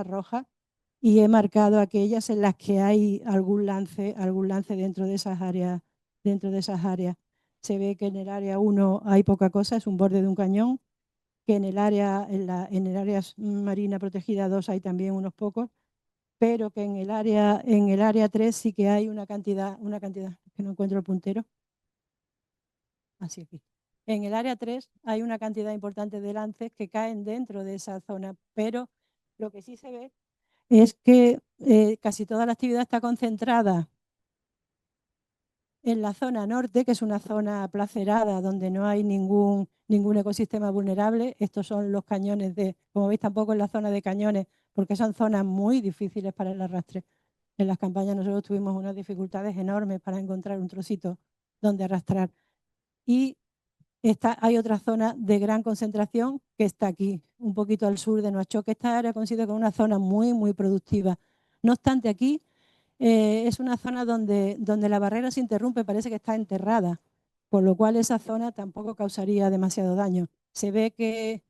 rojas, y he marcado aquellas en las que hay algún lance dentro de esas áreas. Se ve que en el área 1 hay poca cosa, es un borde de un cañón, que en el área marina protegida 2 hay también unos pocos, pero que en el área 3 sí que hay una cantidad, que no encuentro el puntero. Así aquí. En el área 3 hay una cantidad importante de lances que caen dentro de esa zona, pero lo que sí se ve es que casi toda la actividad está concentrada en la zona norte, que es una zona aplacerada donde no hay ningún ecosistema vulnerable. Estos son los cañones como veis, tampoco en la zona de cañones, porque son zonas muy difíciles para el arrastre. En las campañas nosotros tuvimos unas dificultades enormes para encontrar un trocito donde arrastrar. Y hay otra zona de gran concentración que está aquí, un poquito al sur de Nuakchot. Esta área considera como una zona muy, muy productiva. No obstante, aquí es una zona donde la barrera se interrumpe, parece que está enterrada, por lo cual esa zona tampoco causaría demasiado daño. Se ve que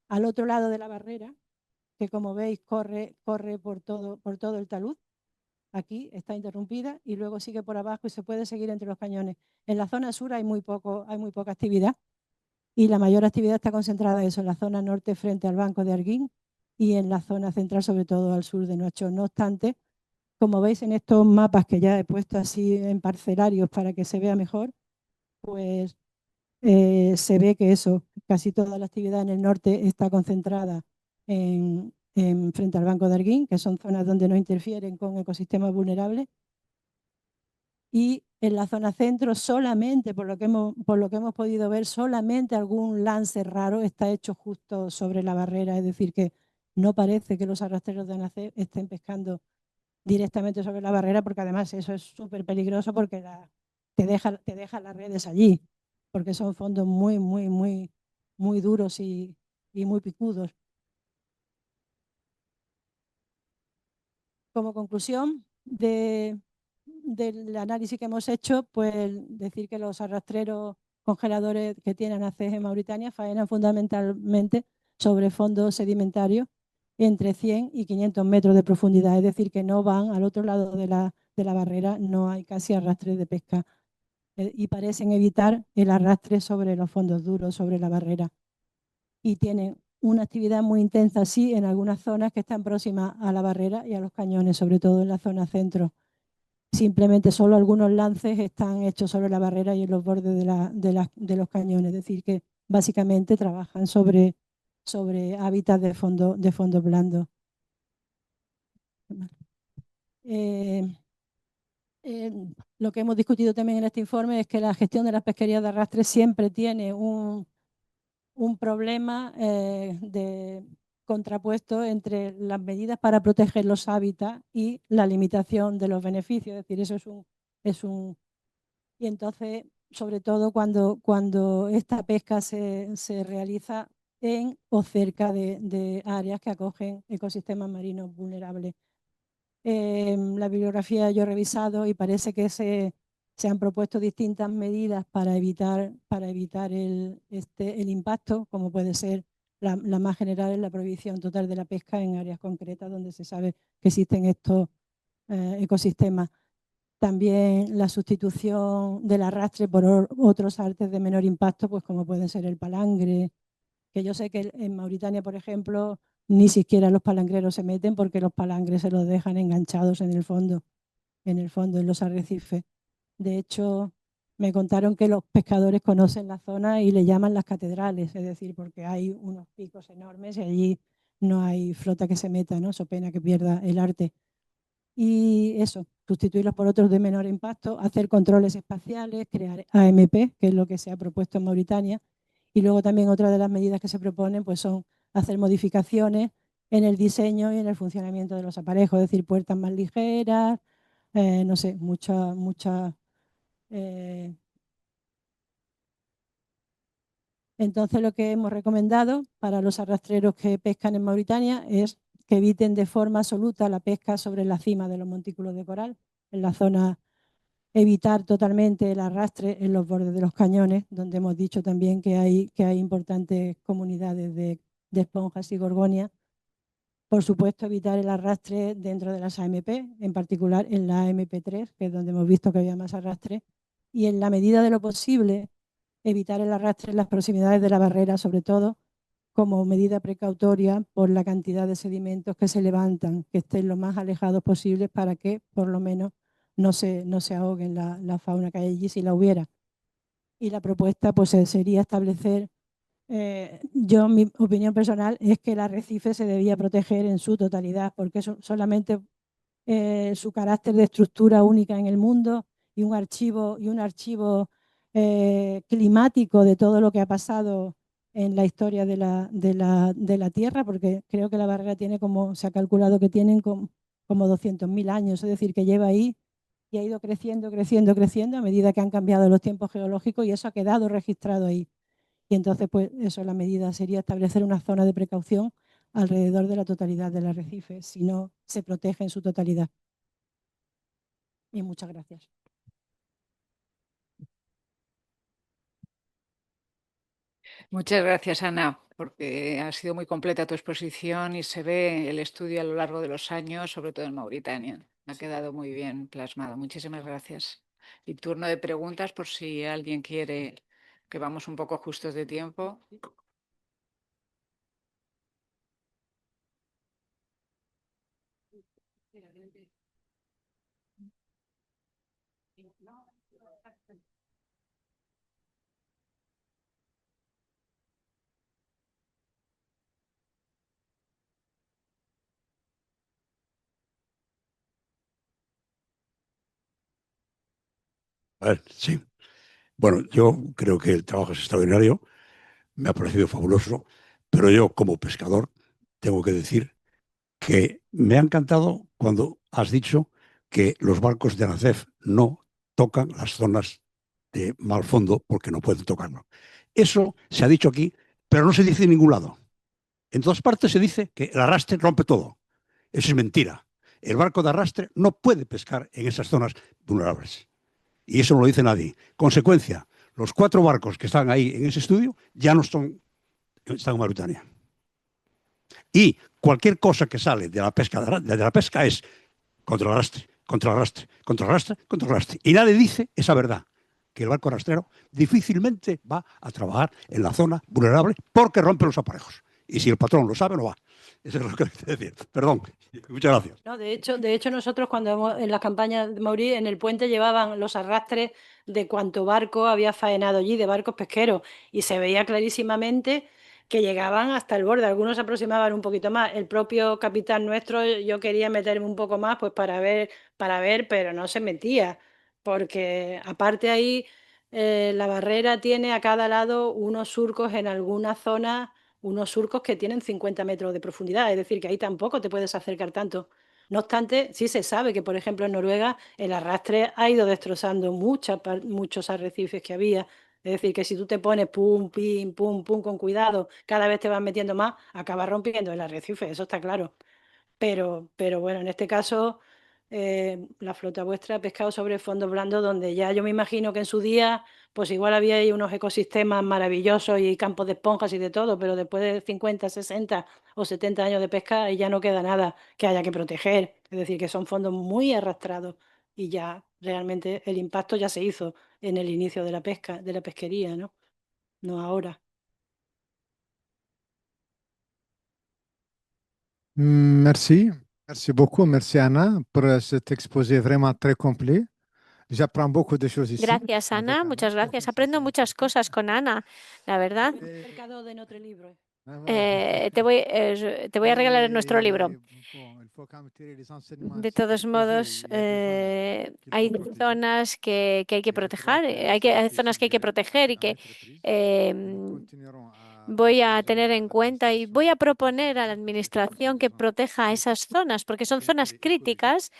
al otro lado de la barrera, que como veis corre por todo el talud, aquí está interrumpida y luego sigue por abajo y se puede seguir entre los cañones. En la zona sur hay muy poca actividad, y la mayor actividad está concentrada en la zona norte frente al banco de Arguín y en la zona central, sobre todo al sur de Nuakchot. No obstante, como veis en estos mapas que ya he puesto así en parcelarios para que se vea mejor, pues se ve que casi toda la actividad en el norte está concentrada frente al banco de Arguín, que son zonas donde no interfieren con ecosistemas vulnerables. Y en la zona centro solamente, por lo que hemos podido ver, solamente algún lance raro está hecho justo sobre la barrera, es decir, que no parece que los arrastreros de ANACEF estén pescando directamente sobre la barrera, porque además eso es súper peligroso porque te deja las redes allí, porque son fondos muy, muy, muy, muy duros y muy picudos. Como conclusión del análisis que hemos hecho, pues decir que los arrastreros congeladores que tienen ANACEF en Mauritania faenan fundamentalmente sobre fondos sedimentarios entre 100 y 500 metros de profundidad, es decir, que no van al otro lado de la barrera, no hay casi arrastre de pesca, y parecen evitar el arrastre sobre los fondos duros, sobre la barrera. Y tienen una actividad muy intensa, sí, en algunas zonas que están próximas a la barrera y a los cañones, sobre todo en la zona centro. Simplemente solo algunos lances están hechos sobre la barrera y en los bordes de los cañones, es decir, que básicamente trabajan sobre hábitats de fondo blando. Eh, lo que hemos discutido también en este informe es que la gestión de las pesquerías de arrastre siempre tiene un problema de contrapuesto entre las medidas para proteger los hábitats y la limitación de los beneficios. Es decir, eso es un y entonces, sobre todo cuando esta pesca se realiza en o cerca de áreas que acogen ecosistemas marinos vulnerables. La bibliografía yo he revisado y parece que se han propuesto distintas medidas para evitar el impacto, como puede ser la más general es la prohibición total de la pesca en áreas concretas donde se sabe que existen estos ecosistemas. También la sustitución del arrastre por otros artes de menor impacto, pues como pueden ser el palangre, que yo sé que en Mauritania, por ejemplo, ni siquiera los palangreros se meten porque los palangres se los dejan enganchados en el fondo, en los arrecifes. De hecho, me contaron que los pescadores conocen la zona y le llaman las catedrales, es decir, porque hay unos picos enormes y allí no hay flota que se meta, ¿no? So pena que pierda el arte. Y eso, sustituirlos por otros de menor impacto, hacer controles espaciales, crear AMP, que es lo que se ha propuesto en Mauritania. Y luego también otra de las medidas que se proponen pues son hacer modificaciones en el diseño y en el funcionamiento de los aparejos, es decir, puertas más ligeras, no sé, mucha. Entonces lo que hemos recomendado para los arrastreros que pescan en Mauritania es que eviten de forma absoluta la pesca sobre la cima de los montículos de coral, en la zona, evitar totalmente el arrastre en los bordes de los cañones, donde hemos dicho también que hay importantes comunidades de esponjas y gorgonias. Por supuesto, evitar el arrastre dentro de las AMP, en particular en la AMP3, que es donde hemos visto que había más arrastre, y en la medida de lo posible, evitar el arrastre en las proximidades de la barrera, sobre todo como medida precautoria por la cantidad de sedimentos que se levantan, que estén lo más alejados posibles para que por lo menos no se ahoguen la fauna que hay allí si la hubiera. Y la propuesta pues sería establecer, mi opinión personal es que el arrecife se debía proteger en su totalidad, porque solamente su carácter de estructura única en el mundo y un archivo climático de todo lo que ha pasado en la historia de la Tierra, porque creo que la barrera tiene se ha calculado que tienen como 200.000 años, es decir, que lleva ahí y ha ido creciendo, creciendo, creciendo a medida que han cambiado los tiempos geológicos y eso ha quedado registrado ahí. Y entonces, pues eso, la medida sería establecer una zona de precaución alrededor de la totalidad del arrecife, si no se protege en su totalidad. Y muchas gracias. Muchas gracias, Ana, porque ha sido muy completa tu exposición y se ve el estudio a lo largo de los años, sobre todo en Mauritania. Ha quedado muy bien plasmado. Muchísimas gracias. Y turno de preguntas por si alguien quiere, que vamos un poco justos de tiempo. A ver, sí. Bueno, yo creo que el trabajo es extraordinario, me ha parecido fabuloso, pero yo como pescador tengo que decir que me ha encantado cuando has dicho que los barcos de ANACEF no tocan las zonas de mal fondo porque no pueden tocarlo. Eso se ha dicho aquí, pero no se dice en ningún lado. En todas partes se dice que el arrastre rompe todo. Eso es mentira. El barco de arrastre no puede pescar en esas zonas vulnerables. Y eso no lo dice nadie. Consecuencia, los 4 barcos que están ahí en ese estudio ya no están en Mauritania. Y cualquier cosa que sale de la pesca es contra el arrastre, contra el arrastre, contra el arrastre, contra el arrastre. Y nadie dice esa verdad, que el barco rastrero difícilmente va a trabajar en la zona vulnerable porque rompe los aparejos. Y si el patrón lo sabe, no va. Eso es lo que quiero decir. Perdón. Muchas gracias. No, de hecho nosotros cuando en las campañas de Maurí, en el puente llevaban los arrastres de cuánto barco había faenado allí, de barcos pesqueros, y se veía clarísimamente que llegaban hasta el borde, algunos se aproximaban un poquito más. El propio capitán nuestro, yo quería meterme un poco más pues para ver, pero no se metía, porque aparte ahí la barrera tiene a cada lado unos surcos en algunas zonas, unos surcos que tienen 50 metros de profundidad, es decir, que ahí tampoco te puedes acercar tanto. No obstante, sí se sabe que, por ejemplo, en Noruega el arrastre ha ido destrozando muchos arrecifes que había. Es decir, que si tú te pones pum, pim, pum, pum, con cuidado, cada vez te vas metiendo más, acabas rompiendo el arrecife, eso está claro. Pero bueno, en este caso, la flota vuestra ha pescado sobre fondos blandos, donde ya yo me imagino que en su día, pues igual había ahí unos ecosistemas maravillosos y campos de esponjas y de todo, pero después de 50, 60 o 70 años de pesca, ahí ya no queda nada que haya que proteger. Es decir, que son fondos muy arrastrados y ya realmente el impacto ya se hizo en el inicio de la pesca, de la pesquería, ¿no? No ahora. Merci. Merci beaucoup. Merci Anna pour cet exposé vraiment très complet. J'apprends beaucoup de choses ici. Gracias, Ana. Muchas gracias. Aprendo muchas cosas con Ana, la verdad. Cercado de nuestro libro. Te voy a regalar nuestro libro. De todos modos, hay zonas que hay que proteger, hay zonas que hay que proteger y que voy a tener en cuenta y voy a proponer a la administración que proteja esas zonas, porque son zonas críticas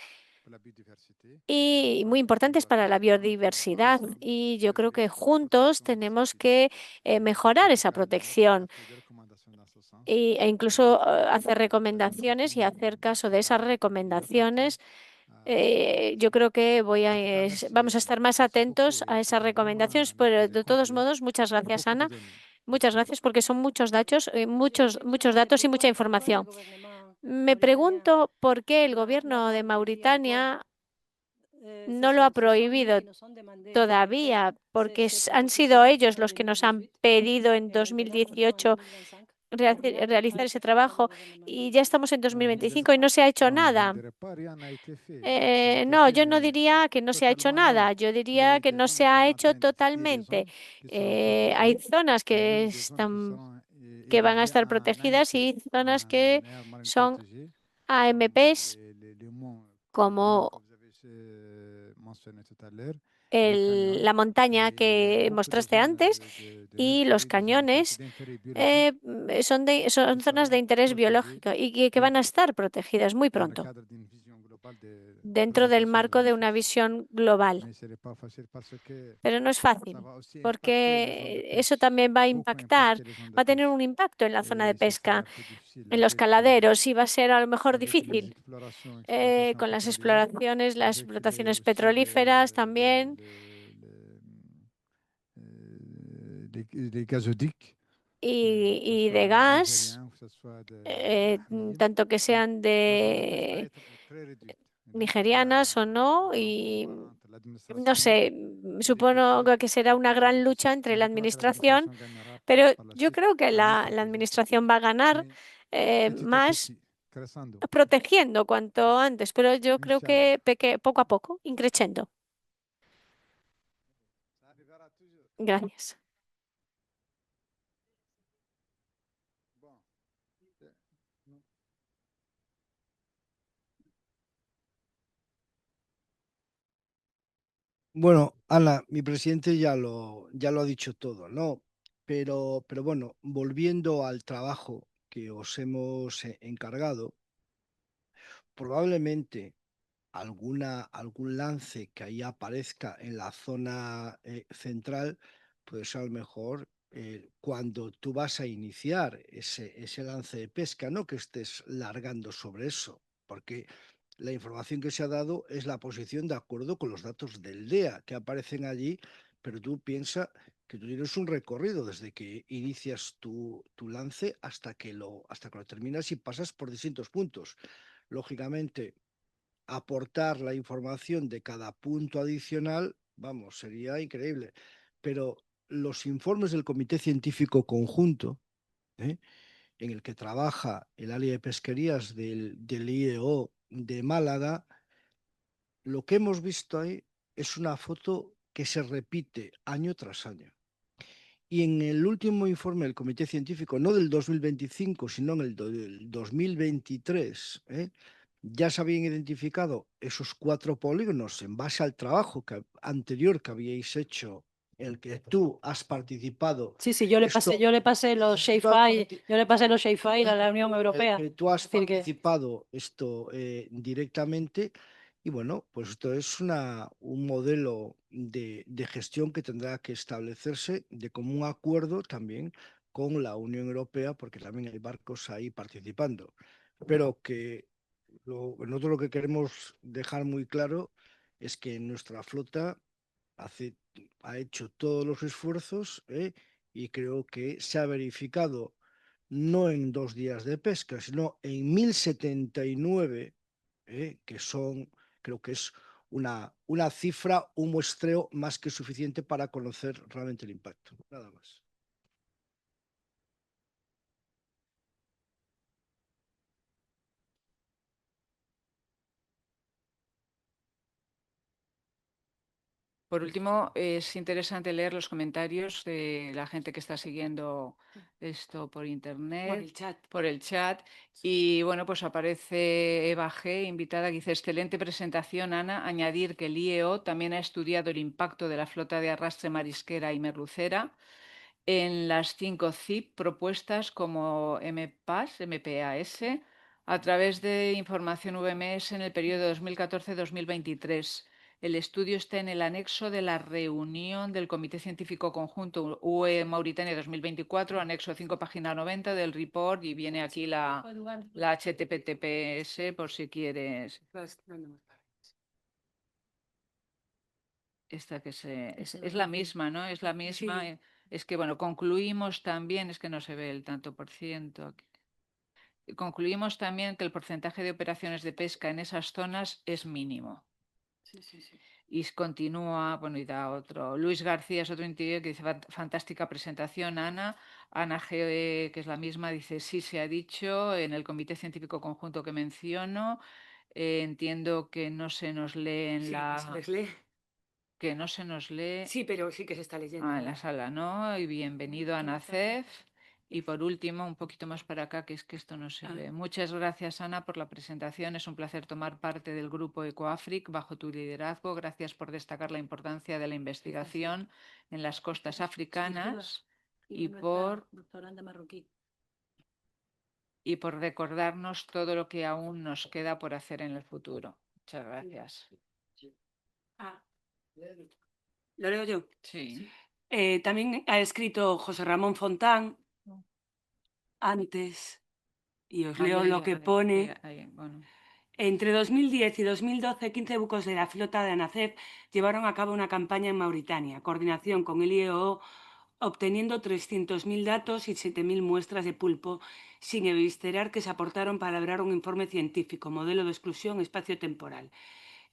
y muy importantes para la biodiversidad. Y yo creo que juntos tenemos que mejorar esa protección e incluso hacer recomendaciones y hacer caso de esas recomendaciones. Yo creo que vamos a estar más atentos a esas recomendaciones, pero de todos modos, muchas gracias, Ana. Muchas gracias porque son muchos datos, muchos datos y mucha información. Me pregunto por qué el gobierno de Mauritania no lo ha prohibido todavía, porque han sido ellos los que nos han pedido en 2018 realizar ese trabajo y ya estamos en 2025 y no se ha hecho nada. No, yo no diría que no se ha hecho nada, yo diría que no se ha hecho totalmente. Hay zonas que van a estar protegidas y zonas que son AMPs como la montaña que mostraste antes y los cañones son zonas de interés biológico y que van a estar protegidas muy pronto dentro del marco de una visión global. Pero no es fácil, porque eso también va a impactar, va a tener un impacto en la zona de pesca, en los caladeros, y va a ser a lo mejor difícil. Con las explotaciones petrolíferas también. Y de gas, tanto que sean de nigerianas o no, y no sé, supongo que será una gran lucha entre la administración, pero yo creo que la administración va a ganar más protegiendo cuanto antes, pero yo creo que poco a poco, increciendo. Gracias. Bueno, Ana, mi presidente ya lo ha dicho todo, ¿no? Pero bueno, volviendo al trabajo que os hemos encargado, probablemente algún lance que ahí aparezca en la zona central, pues a lo mejor cuando tú vas a iniciar ese lance de pesca, no que estés largando sobre eso, porque la información que se ha dado es la posición de acuerdo con los datos del DEA que aparecen allí, pero tú piensas que tú tienes un recorrido desde que inicias tu lance hasta que lo terminas y pasas por distintos puntos. Lógicamente, aportar la información de cada punto adicional, vamos, sería increíble. Pero los informes del Comité Científico Conjunto, en el que trabaja el área de pesquerías del IEO de Málaga, lo que hemos visto ahí es una foto que se repite año tras año. Y en el último informe del Comité Científico, no del 2025, sino en el del 2023, ya se habían identificado esos 4 polígonos en base al trabajo anterior que habíais hecho, en el que tú has participado. Sí, sí, yo le pasé los shapefile a la Unión Europea. Tú has Es decir, que participado esto directamente. Y bueno, pues esto es un modelo de gestión que tendrá que establecerse de común acuerdo también con la Unión Europea, porque también hay barcos ahí participando. Pero que nosotros lo que queremos dejar muy claro es que nuestra flota ha hecho todos los esfuerzos, y creo que se ha verificado no en 2 días de pesca, sino en 1079, que creo que es una cifra, un muestreo más que suficiente para conocer realmente el impacto. Nada más. Por último, es interesante leer los comentarios de la gente que está siguiendo esto por internet, por el chat. Y bueno, pues aparece Eva G, invitada, que dice: excelente presentación, Ana. Añadir que el IEO también ha estudiado el impacto de la flota de arrastre marisquera y merlucera en las 5 CIP propuestas como MPAS, a través de información VMS en el periodo 2014-2023. El estudio está en el anexo de la reunión del Comité Científico Conjunto UE Mauritania 2024, anexo 5, página 90 del report, y viene aquí la HTTPS por si quieres. Esta que es la misma, ¿no? Es la misma. Sí. Es que, bueno, concluimos también, es que no se ve el tanto por ciento aquí. Concluimos también que el porcentaje de operaciones de pesca en esas zonas es mínimo. Sí, sí, sí. Y continúa, bueno, y da otro. Luis García es otro individuo que dice: fantástica presentación, Ana. Ana G, que es la misma, dice: sí, se ha dicho en el Comité Científico Conjunto que menciono. Entiendo que no se nos lee en Sí, la... se les lee. Que no se nos lee... Sí, pero sí que se está leyendo. en la sala, ¿no? Y bienvenido a NACEF. Y por último, un poquito más para acá, que es que esto no se ve. Muchas gracias, Ana, por la presentación. Es un placer tomar parte del grupo EcoAfric bajo tu liderazgo. Gracias por destacar la importancia de la investigación en las costas africanas y por recordarnos todo lo que aún nos queda por hacer en el futuro. Muchas gracias. ¿Lo leo yo? Sí. También ha escrito José Ramón Fontán antes, y os leo lo que pone. Bueno. Entre 2010 y 2012, 15 buques de la flota de ANACEF llevaron a cabo una campaña en Mauritania, coordinación con el IEO, obteniendo 300.000 datos y 7.000 muestras de pulpo, sin evidenciar que se aportaron para elaborar un informe científico, modelo de exclusión espacio-temporal.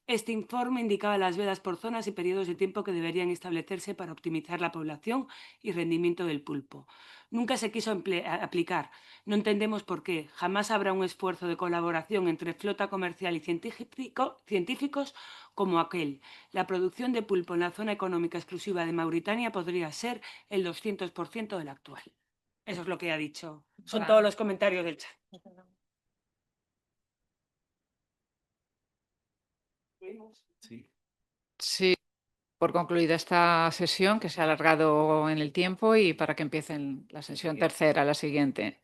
Este informe indicaba las vedas por zonas y periodos de tiempo que deberían establecerse para optimizar la población y rendimiento del pulpo. Nunca se quiso aplicar. No entendemos por qué. Jamás habrá un esfuerzo de colaboración entre flota comercial y científicos como aquel. La producción de pulpo en la zona económica exclusiva de Mauritania podría ser el 200% del actual. Eso es lo que ha dicho. Son todos los comentarios del chat. Sí, por concluida esta sesión, que se ha alargado en el tiempo, y para que empiecen la sesión tercera, la siguiente.